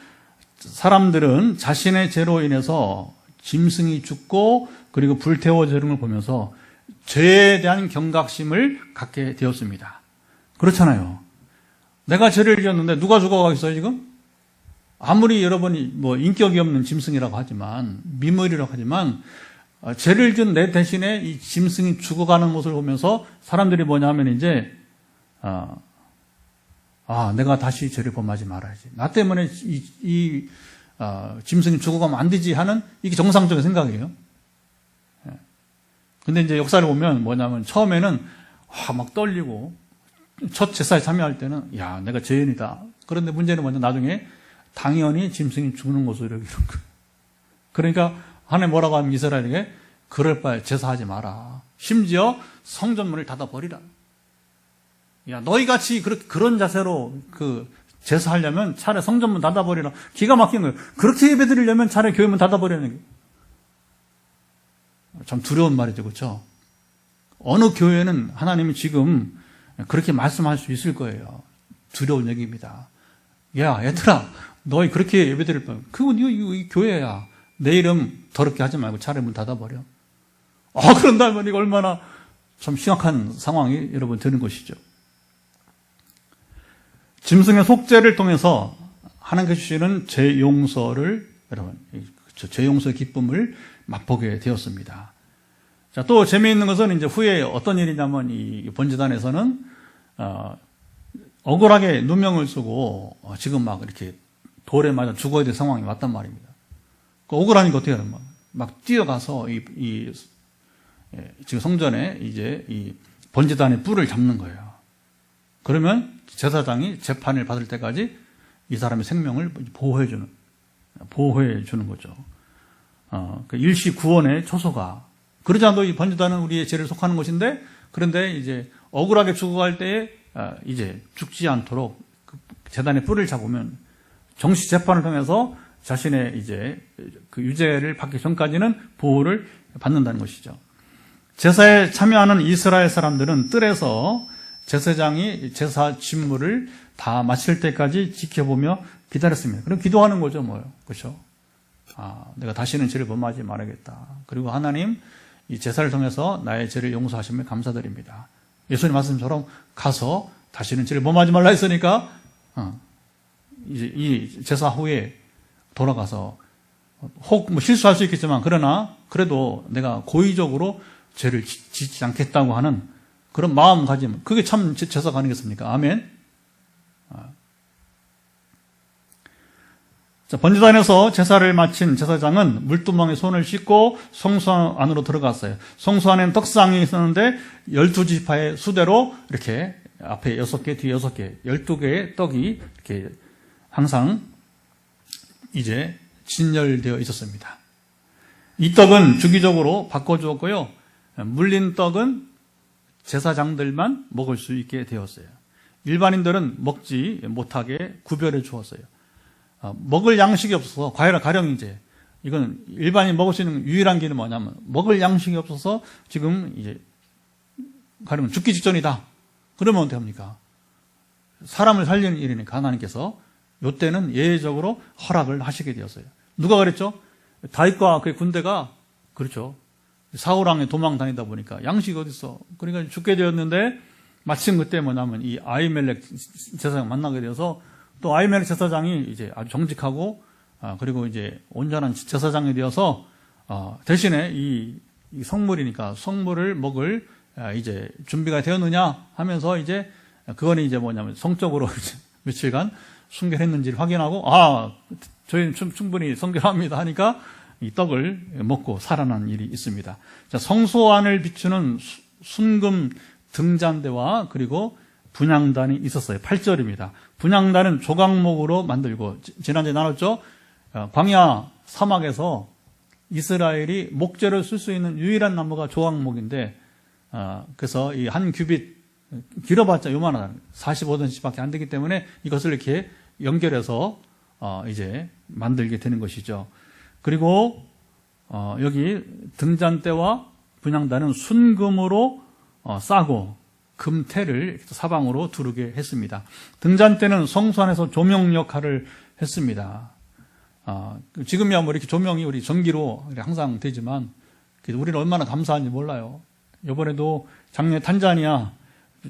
사람들은 자신의 죄로 인해서 짐승이 죽고 그리고 불태워지는 걸 보면서 죄에 대한 경각심을 갖게 되었습니다. 그렇잖아요. 내가 죄를 지었는데 누가 죽어가겠어요 지금? 아무리 여러분이 뭐 인격이 없는 짐승이라고 하지만 미물이라고 하지만 죄를 지은 내 대신에 이 짐승이 죽어가는 모습을 보면서 사람들이 뭐냐면 이제 내가 다시 죄를 범하지 말아야지. 나 때문에 이 짐승이 죽어가면 안 되지 하는 이게 정상적인 생각이에요. 근데 이제 역사를 보면 뭐냐면 처음에는 막 떨리고 첫 제사에 참여할 때는 내가 죄인이다. 그런데 문제는 뭐냐 나중에 당연히 짐승이 죽는 것으로 이런 거. 그러니까 하나님 뭐라고 하면 이스라엘에게 그럴 바에 제사하지 마라. 심지어 성전문을 닫아버리라. 너희 같이 그런 자세로 제사하려면 차라리 성전문 닫아버리라. 기가 막힌 거예요. 그렇게 예배드리려면 차라리 교회문 닫아버리는 거예요. 참 두려운 말이죠, 그렇죠? 어느 교회는 하나님이 지금 그렇게 말씀할 수 있을 거예요. 두려운 얘기입니다. 얘들아, 너희 그렇게 예배드릴 바에 그건 이 교회야. 내 이름 더럽게 하지 말고 차라리 문 닫아버려. 그런다면 이거 얼마나 참 심각한 상황이 여러분 되는 것이죠. 짐승의 속죄를 통해서 하나님께서 주시는 죄 용서를 여러분 죄 용서의 기쁨을 맛보게 되었습니다. 자, 또 재미있는 것은 이제 후에 어떤 일이냐면 이 번제단에서는 억울하게 누명을 쓰고 지금 막 이렇게 돌에 맞아 죽어야 될 상황이 왔단 말입니다. 억울하니까 어떻게 하는 거야? 막 뛰어가서 지금 성전에 이제 이 번제단의 뿔을 잡는 거예요. 그러면 제사장이 재판을 받을 때까지 이 사람의 생명을 보호해 주는 거죠. 일시 구원의 초소가. 그러지 않아도 이 번제단은 우리의 죄를 속하는 것인데, 그런데 이제 억울하게 죽어갈 때에 이제 죽지 않도록 제단의 뿔을 잡으면 정시 재판을 통해서 자신의 이제 그 유죄를 받기 전까지는 보호를 받는다는 것이죠. 제사에 참여하는 이스라엘 사람들은 뜰에서 제사장이 제사 직무를 다 마칠 때까지 지켜보며 기다렸습니다. 그럼 기도하는 거죠, 뭐요. 그렇죠? 내가 다시는 죄를 범하지 말아야겠다. 그리고 하나님, 이 제사를 통해서 나의 죄를 용서하심을 감사드립니다. 예수님 말씀처럼 가서 다시는 죄를 범하지 말라 했으니까, 이제 이 제사 후에 돌아가서 혹 뭐 실수할 수 있겠지만 그러나 그래도 내가 고의적으로 죄를 짓지 않겠다고 하는 그런 마음가짐, 그게 참 제사가 아니겠습니까? 아멘. 자, 번제단에서 제사를 마친 제사장은 물두멍에 손을 씻고 성소 안으로 들어갔어요. 성소 안에는 떡상이 있었는데 12지파의 수대로 이렇게 앞에 6개, 뒤에 6개, 12개의 떡이 이렇게 항상 이제 진열되어 있었습니다. 이 떡은 주기적으로 바꿔주었고요. 물린 떡은 제사장들만 먹을 수 있게 되었어요. 일반인들은 먹지 못하게 구별해 주었어요. 먹을 양식이 없어서, 가령 이제, 이건 일반인 먹을 수 있는 유일한 길은 뭐냐면, 먹을 양식이 없어서 지금 이제, 가령 죽기 직전이다. 그러면 어떻게 합니까? 사람을 살리는 일이니까 하나님께서 요때는 예외적으로 허락을 하시게 되었어요. 누가 그랬죠? 다윗과 그의 군대가, 그렇죠. 사울왕에 도망 다니다 보니까 양식이 어딨어. 그러니까 죽게 되었는데, 마침 그때 뭐냐면 이 아히멜렉 제사장 만나게 되어서 또 아히멜렉 제사장이 이제 아주 정직하고, 그리고 이제 온전한 제사장이 되어서, 대신에 이 성물이니까 성물을 먹을 이제 준비가 되었느냐 하면서 이제 그거는 이제 뭐냐면 성적으로 며칠간 순결했는지를 확인하고, 저희는 충분히 성결합니다 하니까 이 떡을 먹고 살아난 일이 있습니다. 자, 성소 안을 비추는 순금 등잔대와 그리고 분향단이 있었어요. 8절입니다. 분향단은 조각목으로 만들고, 지난주에 나눴죠? 광야 사막에서 이스라엘이 목재를 쓸 수 있는 유일한 나무가 조각목인데, 그래서 이 한 규빗, 길어봤자 요만한 45cm밖에 안 되기 때문에 이것을 이렇게 연결해서 이제 만들게 되는 것이죠. 그리고 여기 등잔대와 분향단은 순금으로 싸고 금태를 사방으로 두르게 했습니다. 등잔대는 성소 안에서 조명 역할을 했습니다. 지금이야 뭐 이렇게 조명이 우리 전기로 항상 되지만 우리는 얼마나 감사한지 몰라요. 이번에도 작년 탄자니아,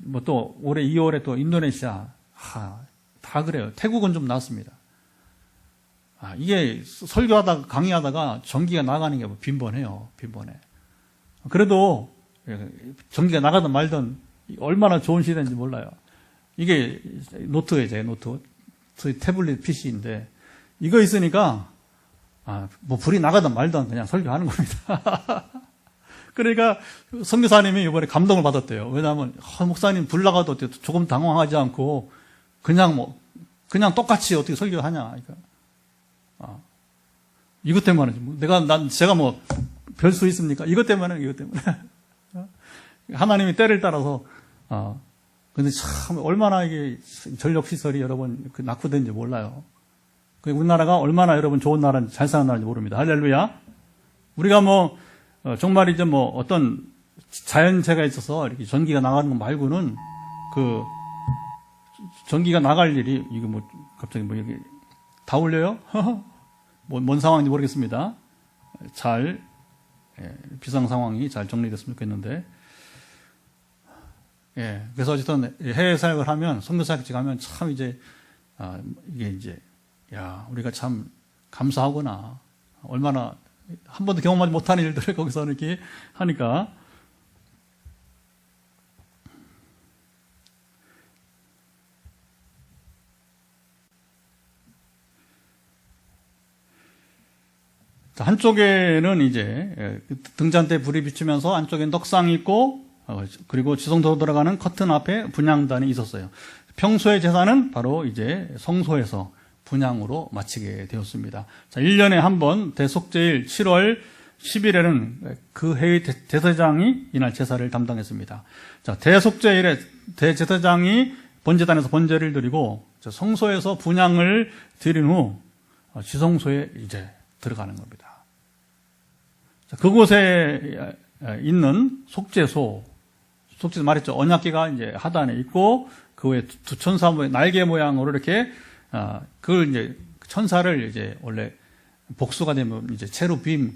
뭐 또 올해 2월에 또 인도네시아, 다 그래요. 태국은 좀 낫습니다. 이게 설교하다가 강의하다가 전기가 나가는 게 빈번해요. 빈번해. 그래도 전기가 나가든 말든 얼마나 좋은 시대인지 몰라요. 이게 노트예요. 노트. 태블릿 PC인데 이거 있으니까 뭐 불이 나가든 말든 그냥 설교하는 겁니다. 그러니까 선교사님이 이번에 감동을 받았대요. 왜냐하면 목사님 불 나가도 조금 당황하지 않고 그냥 똑같이 어떻게 설교하냐. 그러니까 이것 때문에 제가 뭐 별 수 있습니까? 이것 때문에. 하나님이 때를 따라서 근데 참 얼마나 이게 전력 시설이 여러분 낙후된지 몰라요. 우리나라가 얼마나 여러분 좋은 나라인지 잘 사는 나라인지 모릅니다. 할렐루야. 우리가 뭐 정말 이제 뭐 어떤 자연재해가 있어서 이렇게 전기가 나가는 것 말고는 그 전기가 나갈 일이 이거 뭐 갑자기 뭐 여기 다 울려요? 뭔 상황인지 모르겠습니다. 비상 상황이 잘 정리됐으면 좋겠는데. 그래서 어쨌든 해외 사역을 하면, 선교사역직 하면 참 이제, 이게 이제, 우리가 참 감사하구나. 얼마나 한 번도 경험하지 못하는 일들을 거기서 이렇게 하니까. 한쪽에는 이제 등잔대에 불이 비추면서 안쪽에 떡상이 있고, 그리고 지성소로 들어가는 커튼 앞에 분향단이 있었어요. 평소의 제사는 바로 이제 성소에서 분향으로 마치게 되었습니다. 자, 1년에 한 번 대속제일 7월 10일에는 그 해의 대제사장이 이날 제사를 담당했습니다. 자, 대속제일에 대제사장이 번제단에서 번제를 드리고 성소에서 분향을 드린 후 지성소에 이제 들어가는 겁니다. 자, 그곳에 있는 속죄소 말했죠. 언약궤가 이제 하단에 있고 그 외에 두 천사 날개 모양으로 이렇게 그걸 이제 천사를 이제 원래 복수가 되면 이제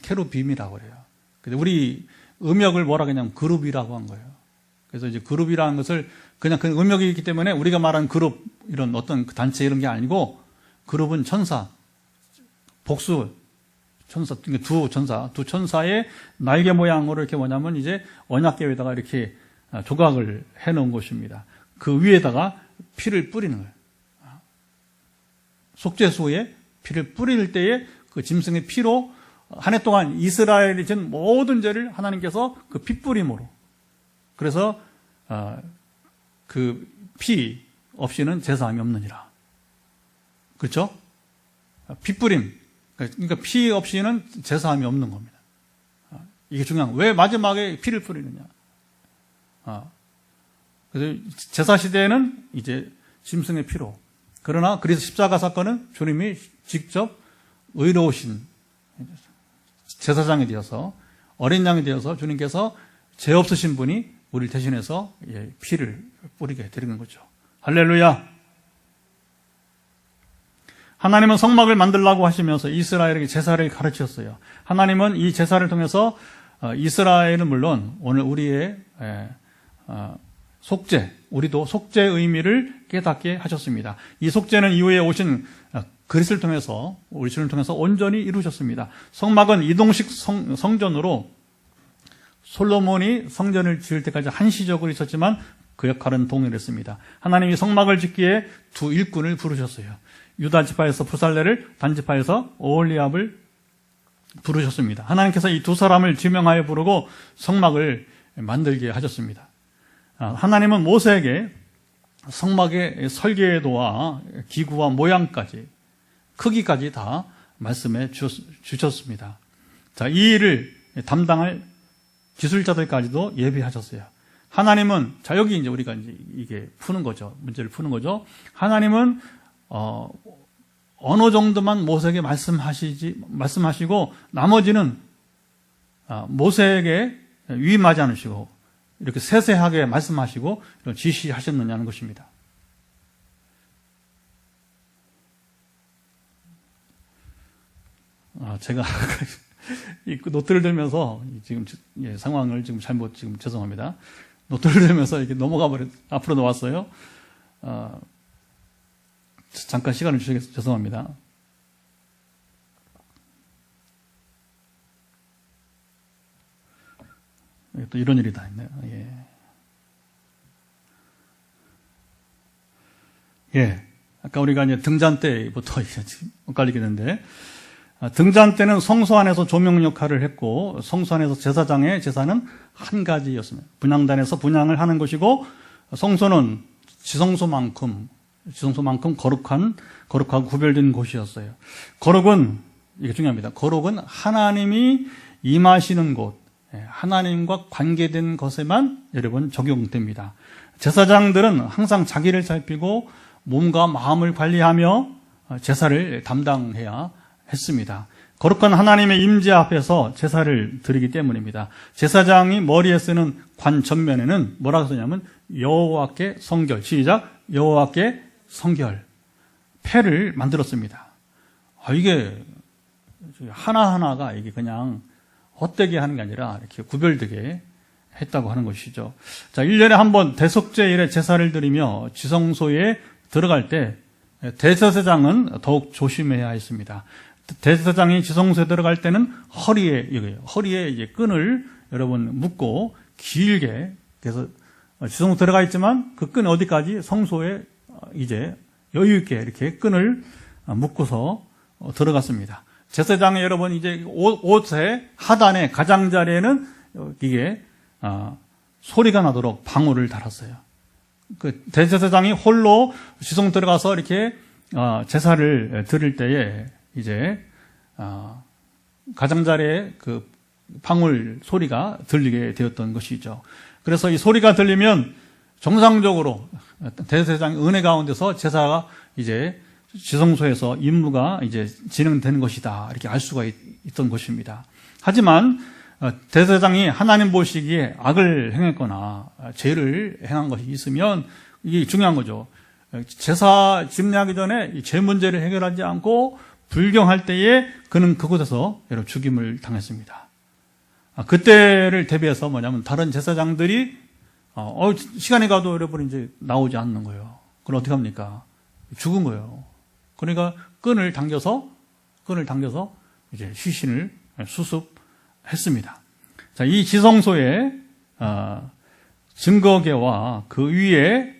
케루빔이라고 그래요. 근데 우리 음역을 뭐라 그냥 그룹이라고 한 거예요. 그래서 이제 그룹이라는 것을 그냥 그 음역이 있기 때문에 우리가 말하는 그룹 이런 어떤 단체 이런 게 아니고 그룹은 천사, 복수, 두 천사의 날개 모양으로 이렇게 뭐냐면 이제 언약궤에다가 이렇게 조각을 해 놓은 것입니다. 그 위에다가 피를 뿌리는 거예요. 속죄소에 피를 뿌릴 때에 그 짐승의 피로 한 해 동안 이스라엘이 진 모든 죄를 하나님께서 그 핏뿌림으로, 그래서 그 피 없이는 제사함이 없느니라. 그렇죠? 핏뿌림, 그러니까 피 없이는 제사함이 없는 겁니다. 이게 중요한 거예요. 왜 마지막에 피를 뿌리느냐. 그래서 제사 시대에는 이제 짐승의 피로, 그러나 그래서 십자가 사건은 주님이 직접 의로우신 제사장이 되어서, 어린 양이 되어서 주님께서 죄 없으신 분이 우리를 대신해서 피를 뿌리게 되는 거죠. 할렐루야. 하나님은 성막을 만들라고 하시면서 이스라엘에게 제사를 가르치셨어요. 하나님은 이 제사를 통해서 이스라엘은 물론 오늘 우리의 속죄, 우리도 속죄의 의미를 깨닫게 하셨습니다. 이 속죄는 이후에 오신 그리스도를 통해서, 우리 주를 통해서 온전히 이루셨습니다. 성막은 이동식 성전으로 솔로몬이 성전을 지을 때까지 한시적으로 있었지만 그 역할은 동일했습니다. 하나님이 성막을 짓기에 두 일꾼을 부르셨어요. 유다 지파에서 부살레를, 단 지파에서 오홀리압을 부르셨습니다. 하나님께서 이 두 사람을 지명하여 부르고 성막을 만들게 하셨습니다. 하나님은 모세에게 성막의 설계도와 기구와 모양까지, 크기까지 다 말씀해 주셨습니다. 자, 이 일을 담당할 기술자들까지도 예비하셨어요. 하나님은, 자, 여기 이제 우리가 이제 이게 푸는 거죠. 문제를 푸는 거죠. 하나님은, 어느 정도만 모세에게 말씀하시고, 나머지는, 모세에게 위임하지 않으시고, 이렇게 세세하게 말씀하시고, 지시하셨느냐는 것입니다. 제가 이 노트를 들면서 지금 상황을 지금 잘못 죄송합니다. 노트를 들면서 이렇게 앞으로 놓았어요. 잠깐 시간을 주시겠어요? 죄송합니다. 또 이런 일이 다 있네요. 아까 우리가 이제 등잔 때부터 헷갈리겠는데, 등잔 때는 성소 안에서 조명 역할을 했고, 성소 안에서 제사장의 제사는 한 가지였습니다. 분향단에서 분향을 하는 것이고, 성소는 지성소만큼 거룩하고 구별된 곳이었어요. 거룩은, 이게 중요합니다. 거룩은 하나님이 임하시는 곳, 하나님과 관계된 것에만 여러분 적용됩니다. 제사장들은 항상 자기를 살피고 몸과 마음을 관리하며 제사를 담당해야 했습니다. 거룩한 하나님의 임재 앞에서 제사를 드리기 때문입니다. 제사장이 머리에 쓰는 관 전면에는 뭐라고 쓰냐면 여호와께 성결, 시작, 여호와께 성결, 패를 만들었습니다. 이게 하나하나가 이게 그냥 헛되게 하는 게 아니라 이렇게 구별되게 했다고 하는 것이죠. 자, 1년에 한 번 대속죄일에 제사를 드리며 지성소에 들어갈 때 대제사장은 더욱 조심해야 했습니다. 대제사장이 지성소에 들어갈 때는 허리에 이제 끈을 여러분 묶고 길게, 그래서 지성소 들어가 있지만 그 끈이 어디까지 성소에 이제 여유 있게 이렇게 끈을 묶고서 들어갔습니다. 제사장이 여러분 이제 옷의 하단에 가장자리에는 이게 소리가 나도록 방울을 달았어요. 그 대제사장이 홀로 지성 들어가서 이렇게 제사를 드릴 때에 이제 가장자리에 그 방울 소리가 들리게 되었던 것이죠. 그래서 이 소리가 들리면 정상적으로 대제사장의 은혜 가운데서 제사가 이제 지성소에서 임무가 이제 진행되는 것이다, 이렇게 알 수가 있던 것입니다. 하지만 대제사장이 하나님 보시기에 악을 행했거나 죄를 행한 것이 있으면 이게 중요한 거죠. 제사 집례하기 전에 죄 문제를 해결하지 않고 불경할 때에 그는 그곳에서 여러분 죽임을 당했습니다. 그때를 대비해서 뭐냐면 다른 제사장들이 시간이 가도 여러분 이제 나오지 않는 거예요. 그럼 어떻게 합니까? 죽은 거예요. 그러니까 끈을 당겨서 이제 시신을 수습했습니다. 자, 이 지성소에 증거계와 그 위에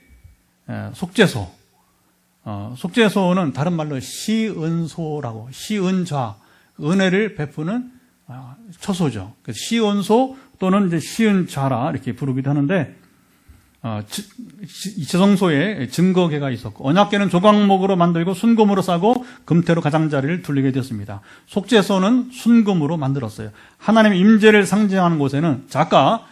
속죄소, 속죄소는 다른 말로 시은소라고, 시은좌, 은혜를 베푸는 처소죠. 그래서 시은소 또는 이제 시은좌라 이렇게 부르기도 하는데, 지성소에 증거계가 있었고, 언약계는 조각목으로 만들고 순금으로 싸고 금태로 가장자리를 둘리게 되었습니다. 속죄소는 순금으로 만들었어요. 하나님의 임재를 상징하는 곳에는, 아까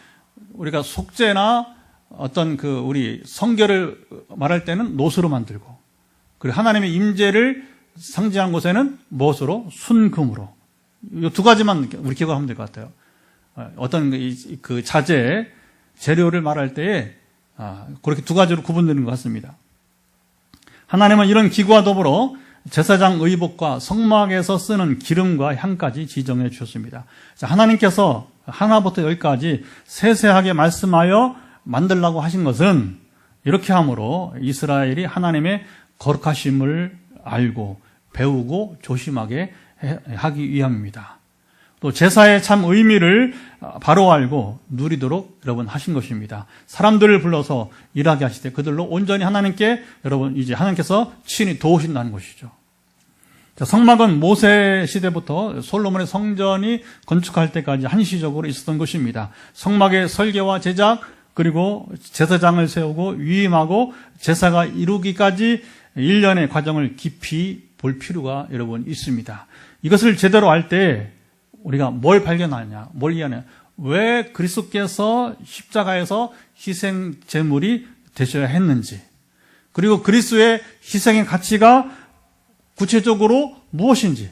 우리가 속죄나 어떤 우리 성결을 말할 때는 노수로 만들고, 그리고 하나님의 임재를 상징하는 곳에는 무엇으로? 순금으로. 이 두 가지만 우리 기억하면 될 것 같아요. 어떤 그 자재, 재료를 말할 때에 그렇게 두 가지로 구분되는 것 같습니다. 하나님은 이런 기구와 더불어 제사장 의복과 성막에서 쓰는 기름과 향까지 지정해 주셨습니다. 자, 하나님께서 하나부터 열까지 세세하게 말씀하여 만들라고 하신 것은 이렇게 함으로 이스라엘이 하나님의 거룩하심을 알고 배우고 조심하게 하기 위함입니다. 또 제사의 참 의미를 바로 알고 누리도록 여러분 하신 것입니다. 사람들을 불러서 일하게 하시되 그들로 온전히 하나님께 여러분 이제 하나님께서 친히 도우신다는 것이죠. 자, 성막은 모세 시대부터 솔로몬의 성전이 건축할 때까지 한시적으로 있었던 것입니다. 성막의 설계와 제작 그리고 제사장을 세우고 위임하고 제사가 이루기까지 1년의 과정을 깊이 볼 필요가 여러분 있습니다. 이것을 제대로 알 때 우리가 뭘 발견하냐, 뭘 이해하냐, 왜 그리스도께서 십자가에서 희생 제물이 되셔야 했는지, 그리고 그리스도의 희생의 가치가 구체적으로 무엇인지,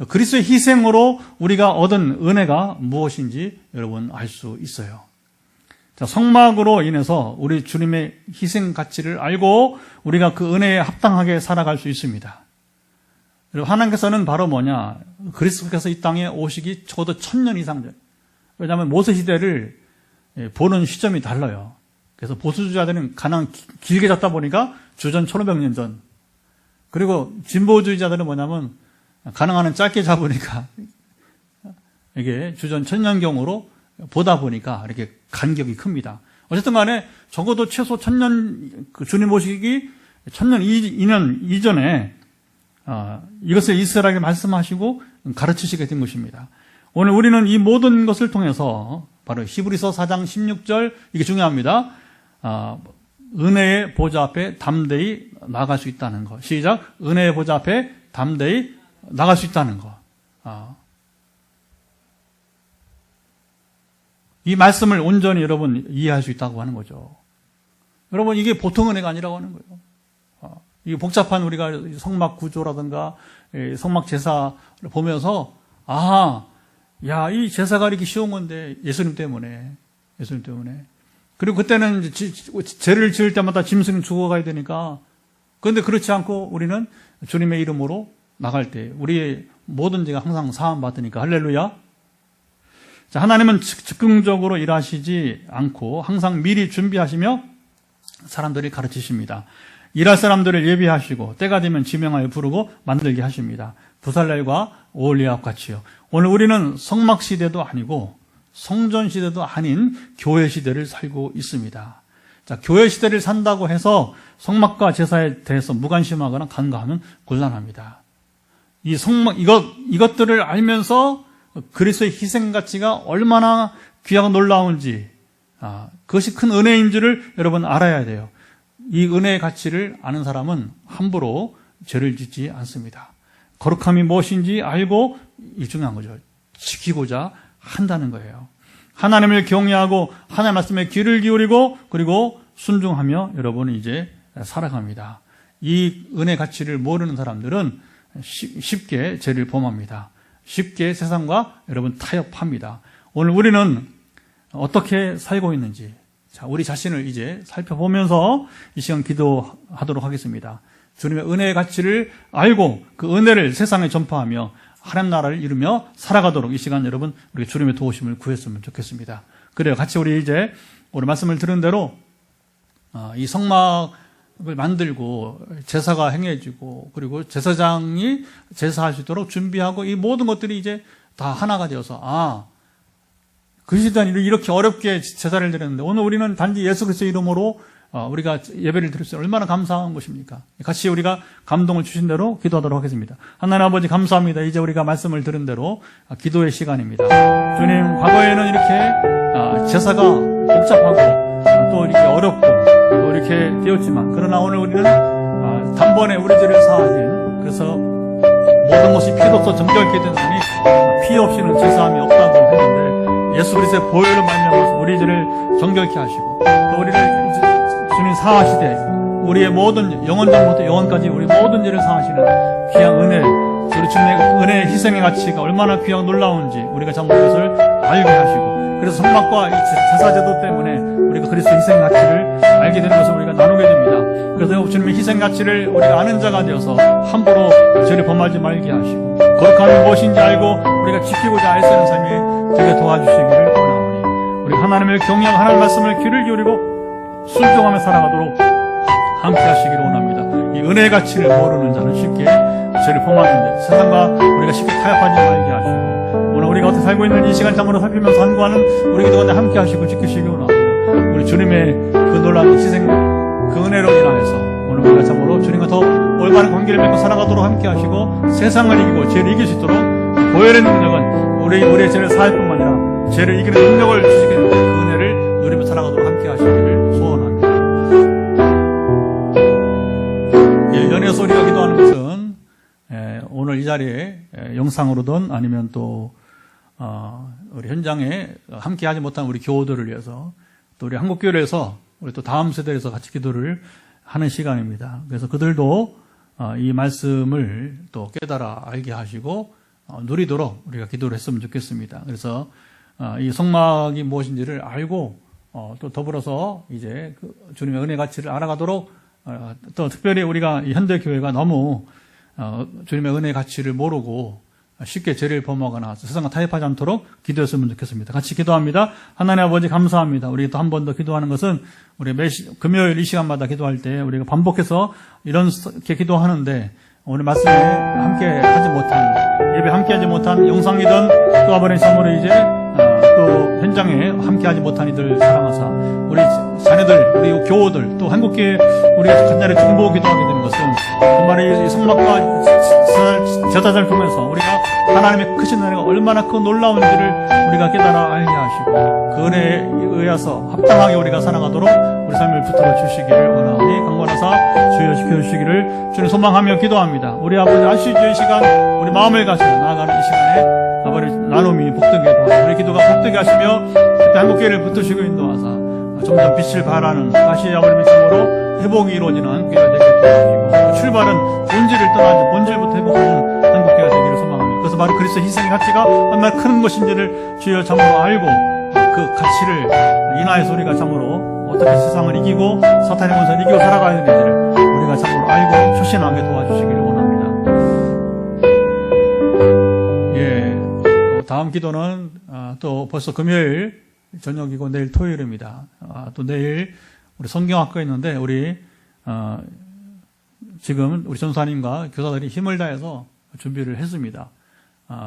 그리스도의 희생으로 우리가 얻은 은혜가 무엇인지 여러분 알 수 있어요. 자, 성막으로 인해서 우리 주님의 희생 가치를 알고 우리가 그 은혜에 합당하게 살아갈 수 있습니다. 그리고 하나님께서는 바로 뭐냐, 그리스도께서 이 땅에 오시기 적어도 1000년 이상 전. 왜냐하면 모세 시대를 보는 시점이 달라요. 그래서 보수주의자들은 가장 길게 잡다 보니까 주전 1500년 전. 그리고 진보주의자들은 뭐냐면 가능한 한 짧게 잡으니까 이게 주전 1000년경으로 보다 보니까 이렇게 간격이 큽니다. 어쨌든 간에 적어도 최소 1000년, 주님 오시기 1000년 2년 이전에 이것을 이스라엘에게 말씀하시고 가르치시게 된 것입니다. 오늘 우리는 이 모든 것을 통해서 바로 히브리서 4장 16절, 이게 중요합니다. 은혜의 보좌 앞에 담대히 나갈 수 있다는 것. 시작. 은혜의 보좌 앞에 담대히 나갈 수 있다는 것. 이 말씀을 온전히 여러분 이해할 수 있다고 하는 거죠. 여러분, 이게 보통 은혜가 아니라고 하는 거예요. 이 복잡한 우리가 성막 구조라든가 성막 제사를 보면서 이 제사가 이렇게 쉬운 건데 예수님 때문에. 그리고 그때는 죄를 지을 때마다 짐승 죽어가야 되니까. 그런데 그렇지 않고 우리는 주님의 이름으로 나갈 때 우리의 모든 죄가 항상 사함 받으니까 할렐루야. 자, 하나님은 즉흥적으로 일하시지 않고 항상 미리 준비하시며 사람들이 가르치십니다. 일할 사람들을 예비하시고 때가 되면 지명하여 부르고 만들게 하십니다. 부살렐과 오홀리압 같이요. 오늘 우리는 성막 시대도 아니고 성전 시대도 아닌 교회 시대를 살고 있습니다. 자, 교회 시대를 산다고 해서 성막과 제사에 대해서 무관심하거나 간과하면 곤란합니다. 이 성막 이것들을 알면서 그리스도의 희생 가치가 얼마나 귀하고 놀라운지, 그것이 큰 은혜인 줄을 여러분 알아야 돼요. 이 은혜의 가치를 아는 사람은 함부로 죄를 짓지 않습니다. 거룩함이 무엇인지 알고, 이 중요한 거죠. 지키고자 한다는 거예요. 하나님을 경외하고 하나님의 말씀에 귀를 기울이고 그리고 순종하며 여러분은 이제 살아갑니다. 이 은혜 가치를 모르는 사람들은 쉽게 죄를 범합니다. 쉽게 세상과 여러분 타협합니다. 오늘 우리는 어떻게 살고 있는지, 자, 우리 자신을 이제 살펴보면서 이 시간 기도하도록 하겠습니다. 주님의 은혜의 가치를 알고 그 은혜를 세상에 전파하며 하나님 나라를 이루며 살아가도록 이 시간 여러분 우리 주님의 도우심을 구했으면 좋겠습니다. 그래요. 같이 우리 이제 오늘 말씀을 들은 대로 이 성막 만들고 제사가 행해지고 그리고 제사장이 제사할 수 있도록 준비하고 이 모든 것들이 이제 다 하나가 되어서 그 시대는 이렇게 어렵게 제사를 드렸는데 오늘 우리는 단지 예수 그리스도의 이름으로 우리가 예배를 드릴 수 얼마나 감사한 것입니까? 같이 우리가 감동을 주신 대로 기도하도록 하겠습니다. 하나님 아버지 감사합니다. 이제 우리가 말씀을 들은 대로 기도의 시간입니다. 주님, 과거에는 이렇게 제사가 복잡하고 또 이렇게 어렵고 또 이렇게 되었지만 그러나 오늘 우리는 단번에 우리 죄를 사하신 그래서 모든 것이 피로써 정결케 되느니 피 없이는 제사함이 없다고 했는데 예수 그리스도의 보혈로 말미암아서 우리 죄를 정결케 하시고 또 우리를 주님 사하시되 우리의 모든 영원전부터 영원까지 우리 모든 죄를 사하시는 귀한 은혜, 우리 주님의 은혜의 희생의 가치가 얼마나 귀하고 놀라운지 우리가 전부 그것을 알게 하시고 그래서 성막과 이 제사제도 때문에 우리가 그리스도의 희생의 가치를 알게 되는 것을 우리가 나누게 됩니다. 그래서 주님의 희생 가치를 우리가 아는 자가 되어서 함부로 죄를 범하지 말게 하시고 거룩함이 무엇인지 알고 우리가 지키고자 애쓰는 삶이 되게 도와주시기를 원하오니 우리 하나님을 경외하고 하나님의 말씀을 귀를 기울이고 순종하며 살아가도록 함께 하시기를 원합니다. 이 은혜의 가치를 모르는 자는 쉽게 죄를 범하는데 세상과 우리가 쉽게 타협하지 말게 하시고 오늘 우리가 어떻게 살고 있는 이 시간 참으로 살피면서 간구하는 우리 기도가 함께 하시고 지키시기 원합니다. 우리 주님의 그 놀라운 희생 그 은혜로 인하여서 오늘 우리가 참으로 주님과 더 올바른 관계를 맺고 살아가도록 함께 하시고 세상을 이기고 죄를 이길 수 있도록 보혈의 능력은 우리의 죄를 사할 뿐만 아니라 죄를 이기는 능력을 주시게 되는 그 은혜를 누리며 살아가도록 함께 하시기를 소원합니다. 연이어서 우리가 기도하는 것은 오늘 이 자리에 영상으로든 아니면 또 우리 현장에 함께 하지 못한 우리 교우들을 위해서 또 우리 한국교회에서 우리 또 다음 세대에서 같이 기도를 하는 시간입니다. 그래서 그들도 이 말씀을 또 깨달아 알게 하시고 누리도록 우리가 기도를 했으면 좋겠습니다. 그래서 이 성막이 무엇인지를 알고 또 더불어서 이제 그 주님의 은혜 가치를 알아가도록 또 특별히 우리가 이 현대교회가 너무 주님의 은혜 가치를 모르고 쉽게 죄를 범하거나 세상과 타협하지 않도록 기도했으면 좋겠습니다. 같이 기도합니다. 하나님 아버지 감사합니다. 우리 또 한 번 더 기도하는 것은 우리 금요일 이 시간마다 기도할 때 우리가 반복해서 이렇게 기도하는데 오늘 말씀에 함께 하지 못한 예배 함께 하지 못한 영상이든 또 아버지 참으로 이제 또 현장에 함께하지 못한 이들 사랑하사 우리 자녀들, 우리 교우들, 또 한국교회 우리가 간절히 중보 기도하게 되는 것은 정말 이 성막과 제사장을 통해서 우리가 하나님의 크신 은혜가 얼마나 그 놀라운지를 우리가 깨달아 알게 하시고 그 은혜에 의해서 합당하게 우리가 살아가도록 우리 삶을 붙들어 주시기를 원하오니 강권하사 주여 지켜주시기를 주님 소망하며 기도합니다. 우리 아버지 안식주의 시간 우리 마음을 가지고 나아가는 이 시간에 아버지 나눔이 복되게 도와서 우리 기도가 복되게 하시며 그때 한국교회를 붙드시고 인도하사 점점 빛을 발하는 다시 아버지의 참으로 회복이 이루어지는 교회가 되게 도와주시고 출발은 본질을 떠나지 본질부터 회복하는 한국교회가 되기를 소망합니다. 그래서 바로 그리스도의 희생의 가치가 얼마나 큰 것인지를 주여 참으로 알고 그 가치를 인하여서 우리가 참으로 어떻게 세상을 이기고 사탄의 권세를 이기고 살아가야 되는지를 우리가 참으로 알고 초신하게 도와주시기를 원합니다. 다음 기도는 또 벌써 금요일 저녁이고 내일 토요일입니다. 또 내일 우리 성경학교에 있는데 우리 지금 우리 전사님과 교사들이 힘을 다해서 준비를 했습니다.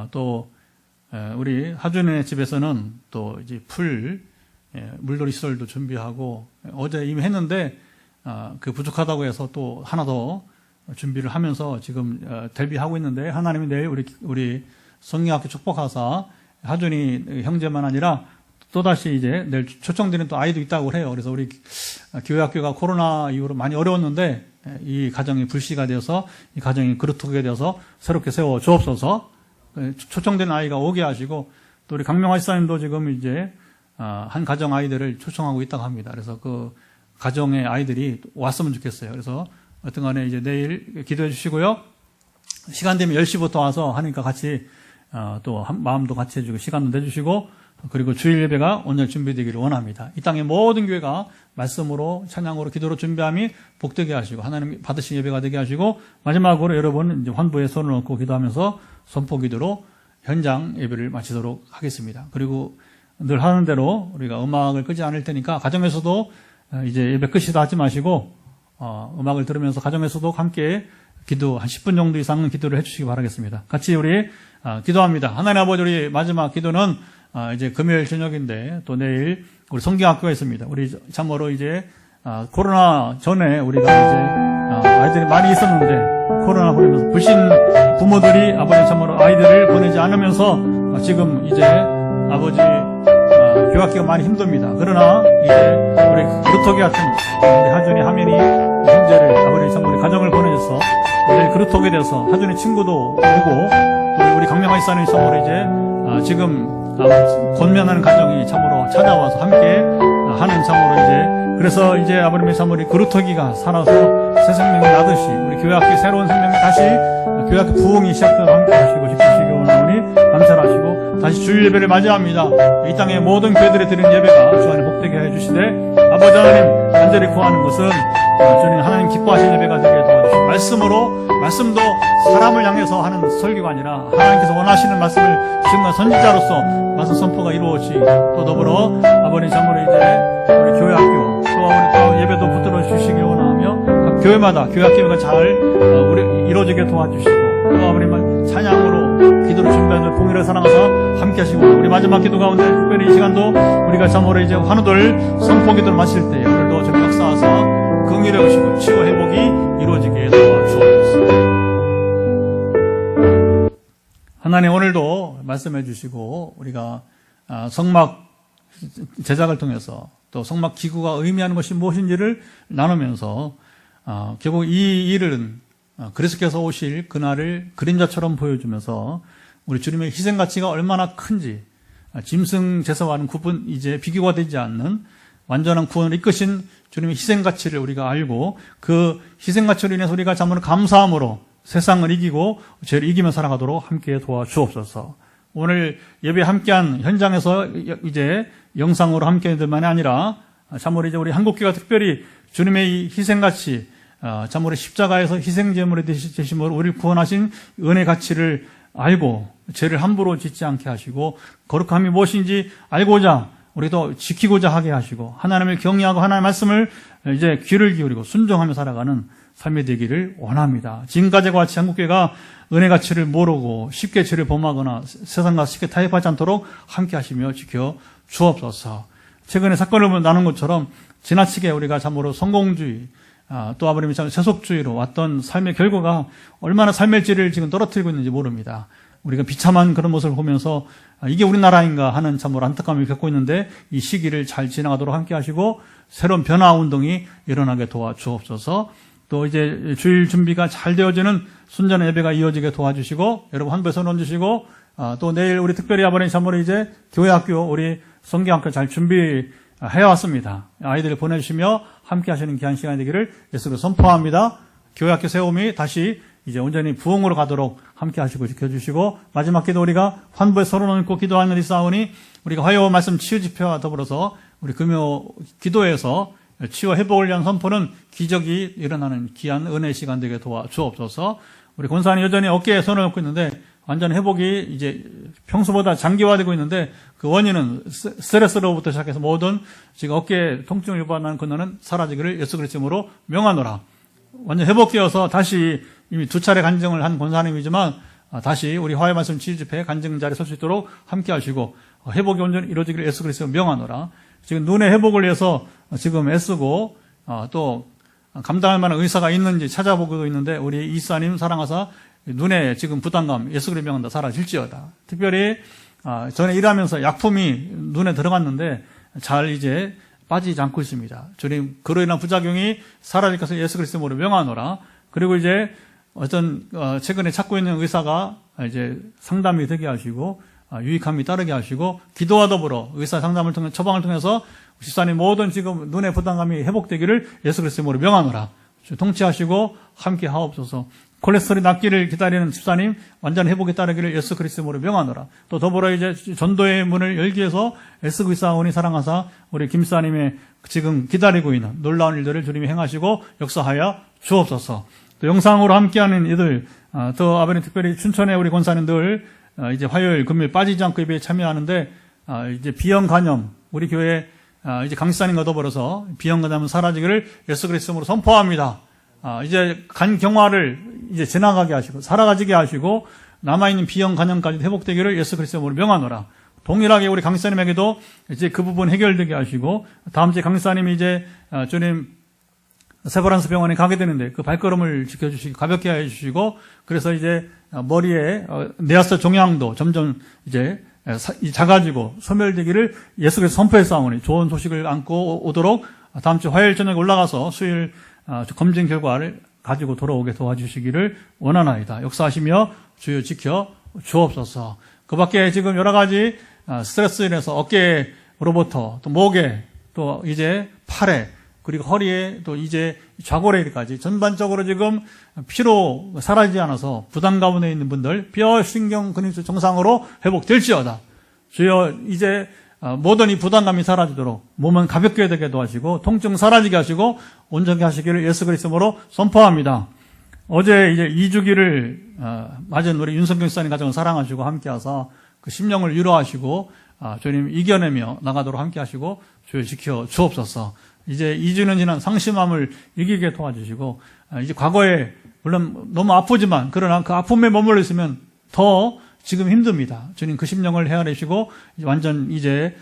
또 우리 하준의 집에서는 또 이제 물놀이 시설도 준비하고 어제 이미 했는데 그 부족하다고 해서 또 하나 더 준비를 하면서 지금 대비하고 있는데 하나님이 내일 우리 성경학교 축복하사 하준이 형제만 아니라 또다시 이제 내일 초청되는 또 아이도 있다고 해요. 그래서 우리 교회 학교가 코로나 이후로 많이 어려웠는데 이 가정이 불씨가 되어서 이 가정이 그루트게 되어서 새롭게 세워 주옵소서. 초청된 아이가 오게 하시고 또 우리 강명화 시사님도 지금 이제 한 가정 아이들을 초청하고 있다고 합니다. 그래서 그 가정의 아이들이 왔으면 좋겠어요. 그래서 어떤 간에 이제 내일 기도해 주시고요. 시간 되면 10시부터 와서 하니까 같이 또 마음도 같이 해주고 시간도 내주시고 그리고 주일 예배가 오늘 준비되기를 원합니다. 이 땅의 모든 교회가 말씀으로 찬양으로 기도로 준비함이 복되게 하시고 하나님 받으신 예배가 되게 하시고 마지막으로 여러분 이제 환부에 손을 얹고 기도하면서 선포 기도로 현장 예배를 마치도록 하겠습니다. 그리고 늘 하는 대로 우리가 음악을 끄지 않을 테니까 가정에서도 이제 예배 끝이다 하지 마시고 음악을 들으면서 가정에서도 함께 기도 한 10분 정도 이상은 기도를 해주시기 바라겠습니다. 같이 우리 기도합니다. 하나님 아버지, 우리 마지막 기도는 이제 금요일 저녁인데 또 내일 우리 성경학교가 있습니다. 우리 참으로 이제 코로나 전에 우리가 이제 아이들이 많이 있었는데 코로나 보내면서 불신 부모들이 아버지 참으로 아이들을 보내지 않으면서 지금 이제 아버지 교학기가 많이 힘듭니다. 그러나 이제 우리 그루터기 같은 우리 하준이 하민이 형제를 아버지 참 우리 가정을 보내줘서 내일 그루터기에 대해서 하준이 친구도 오고 또 우리 강명아 이사님 참으로 이제 지금 권면하는 가정이 참으로 찾아와서 함께 하는 참으로 이제 그래서 이제 아버님의 참으로 그루터기가 살아서 새 생명이 나듯이 우리 교회학교 새로운 생명이 다시 교회학교 부흥이 시작되도록 함께 하시고 지키시기 원하오니 감사하시고 다시 주일 예배를 맞이합니다. 이 땅의 모든 교회들이 드리는 예배가 주 안에 복되게 해주시되 아버지 하나님 간절히 구하는 것은 주님 하나님 기뻐하시는 예배가 되게 도와주시고 말씀도 사람을 향해서 하는 설교가 아니라 하나님께서 원하시는 말씀을 증거 선지자로서 말씀 선포가 이루어지고 또 더불어 아버님 참으로 이제 우리 교회학교 또 우리 또 예배도 붙들어 주시기 원하며 각 교회마다 교회학교가 잘 이루어지게 도와주시고 또 아버님 찬양으로 기도를 준비하는 봉일을 사랑하사 함께 하시고 우리 마지막 기도 가운데 특별히 이 시간도 우리가 참으로 이제 환우들 선포 기도를 마칠 때 오늘도 좀 역사하사 긍휼히 여기시고 치유 회복이 이루어지게 도와주옵소서. 하나님 오늘도 말씀해 주시고 우리가 성막 제작을 통해서 또 성막 기구가 의미하는 것이 무엇인지를 나누면서 결국 이 일은 그리스도께서 오실 그날을 그림자처럼 보여주면서 우리 주님의 희생 가치가 얼마나 큰지 짐승 제사와는 이제 비교가 되지 않는 완전한 구원을 이끄신 주님의 희생 가치를 우리가 알고 그 희생 가치로 인해서 우리가 참으로 감사함으로 세상을 이기고 죄를 이기며 살아가도록 함께 도와주옵소서. 오늘 예배 함께한 현장에서 이제 영상으로 함께한들만이 아니라 참으로 이제 우리 한국교회가 특별히 주님의 이 희생가치 참으로 십자가에서 희생제물이 되심으로 우리를 구원하신 은혜 가치를 알고 죄를 함부로 짓지 않게 하시고 거룩함이 무엇인지 알고자 우리도 지키고자 하게 하시고 하나님을 경외하고 하나님의 말씀을 이제 귀를 기울이고 순종하며 살아가는 삶이 되기를 원합니다. 지금까지와 같이 한국교회가 은혜 가치를 모르고 쉽게 죄를 범하거나 세상과 쉽게 타협하지 않도록 함께 하시며 지켜 주옵소서. 최근에 사건을 나눈 것처럼 지나치게 우리가 참으로 성공주의 또 아버님이 참 세속주의로 왔던 삶의 결과가 얼마나 삶의 질을 지금 떨어뜨리고 있는지 모릅니다. 우리가 비참한 그런 모습을 보면서 이게 우리나라인가 하는 참으로 안타까움을 겪고 있는데 이 시기를 잘 지나가도록 함께 하시고 새로운 변화 운동이 일어나게 도와주옵소서. 또 이제 주일 준비가 잘 되어지는 순전한 예배가 이어지게 도와주시고 여러분 한 배 선언 주시고 또 내일 우리 특별히 아버님 참으로 이제 교회학교 우리 성경학교 잘 준비해왔습니다. 아이들을 보내주시며 함께 하시는 귀한 시간이 되기를 예수로 선포합니다. 교회학교 세움이 다시 이제 온전히 부흥으로 가도록 함께 하시고 지켜주시고 마지막 기도 우리가 환부의 서론을 읽고 기도하는 이 싸우니 우리가 화요 말씀 치유 집회와 더불어서 우리 금요 기도에서 치유 회복을 위한 선포는 기적이 일어나는 귀한 은혜 시간 되게 도와주옵소서. 우리 권사님 여전히 어깨에 손을 얹고 있는데 완전 회복이 이제 평소보다 장기화되고 있는데 그 원인은 스트레스로부터 시작해서 모든 지금 어깨 통증을 유발하는 근원은 사라지기를 예수 그리스도 이름으로 명하노라. 완전 회복되어서 다시 이미 2차례 간증을 한 권사님이지만 다시 우리 화해 말씀 치유 집회 간증 자리에 설 수 있도록 함께 하시고 회복이 온전히 이루어지기를 예수 그리스도 명하노라. 지금 눈의 회복을 위해서 지금 애쓰고 또 감당할 만한 의사가 있는지 찾아보고도 있는데 우리 이사님 사랑하사 눈에 지금 부담감 예수 그리스도 명한다 사라질지어다. 특별히 전에 일하면서 약품이 눈에 들어갔는데 잘 이제 빠지지 않고 있습니다. 주님 그로 인한 부작용이 사라질 것을 예수 그리스도 이름으로 명하노라. 그리고 이제 어떤 최근에 찾고 있는 의사가 이제 상담이 되게 하시고 유익함이 따르게 하시고 기도와 더불어 의사 상담을 통해 처방을 통해서 집사님 모든 지금 눈의 부담감이 회복되기를 예수 그리스도 이름으로 명하노라. 통치하시고 함께 하옵소서. 콜레스테롤이 낮기를 기다리는 집사님 완전 회복에 따르기를 예수 그리스도 이름으로 명하노라. 또 더불어 이제 전도의 문을 열기 위해서 애쓰고 있사오니 사랑하사 우리 김사님의 지금 기다리고 있는 놀라운 일들을 주님이 행하시고 역사하여 주옵소서. 또 영상으로 함께하는 이들 또 아버님 특별히 춘천에 우리 권사님들 이제 화요일 금요일 빠지지 않고 예배에 참여하는데 이제 비형 간염 우리 교회 이제 강시사님과 더불어서 비형간암은 사라지기를 예수 그리스도 이름으로 선포합니다. 이제 간 경화를 이제 지나가게 하시고 사라지게 하시고 남아있는 비형 간염까지 회복되기를 예수 그리스도 이름으로 명하노라. 동일하게 우리 강시사님에게도 이제 그 부분 해결되게 하시고 다음 주에 강시사님이 이제 주님 세브란스 병원에 가게 되는데 그 발걸음을 지켜주시고 가볍게 해주시고 그래서 이제 머리에 네아스 종양도 점점 이제 작아지고 소멸되기를 예수께서 선포했사오니 좋은 소식을 안고 오도록 다음 주 화요일 저녁에 올라가서 수요일 검진 결과를 가지고 돌아오게 도와주시기를 원하나이다. 역사하시며 주여 지켜 주옵소서. 그 밖에 지금 여러 가지 스트레스로 인해서 어깨로부터 또 목에 또 이제 팔에 그리고 허리에 또 이제 좌골에까지 전반적으로 지금 피로 사라지지 않아서 부담 가운데 있는 분들 뼈, 신경, 근육질 정상으로 회복될지어다. 주여 이제 모든 이 부담감이 사라지도록 몸은 가볍게 되게 도와주시고 통증 사라지게 하시고 온전히 하시기를 예수 그리스도로 선포합니다. 어제 이제 2주기를 맞은 우리 윤성경 목사님 가정을 사랑하시고 함께하사 그 심령을 위로하시고 주님 이겨내며 나가도록 함께하시고 주여 지켜 주옵소서. 이제 2주는 지난 상심함을 이기게 도와주시고 이제 과거에 물론 너무 아프지만 그러나 그 아픔에 머물러 있으면 더 지금 힘듭니다. 주님 그 심령을 헤아리시고 완전 이제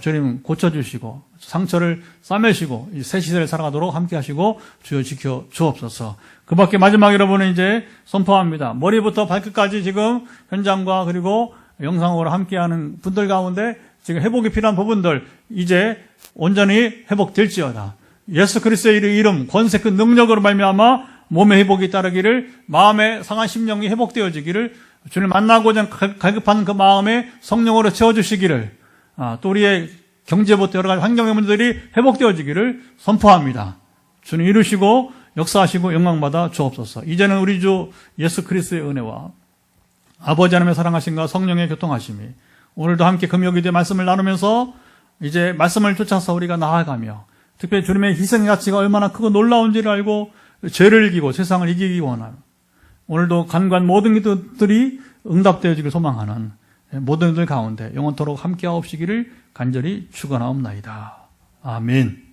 주님 고쳐주시고 상처를 싸매시고 새 시대를 살아가도록 함께하시고 주여 지켜 주옵소서. 그 밖에 마지막 여러분은 이제 선포합니다. 머리부터 발끝까지 지금 현장과 그리고 영상으로 함께하는 분들 가운데 지금 회복이 필요한 부분들 이제 온전히 회복될지어다. 예수 그리스도의 이름 권세 그 능력으로 말미암아 몸의 회복이 따르기를 마음의 상한 심령이 회복되어지기를 주를 만나고자 갈급한 그 마음에 성령으로 채워주시기를 또 우리의 경제부터 여러 가지 환경의 문제들이 회복되어지기를 선포합니다. 주님 이루시고 역사하시고 영광받아 주옵소서. 이제는 우리 주 예수 그리스도의 은혜와 아버지 하나님의 사랑하심과 성령의 교통하심이 오늘도 함께 금요일에 말씀을 나누면서 이제 말씀을 쫓아서 우리가 나아가며 특별히 주님의 희생의 가치가 얼마나 크고 놀라운지를 알고 죄를 이기고 세상을 이기기 원하는 오늘도 간관 모든 것들이 응답되어지길 소망하는 모든 들 가운데 영원토록 함께하옵시기를 간절히 축원하옵나이다. 아멘.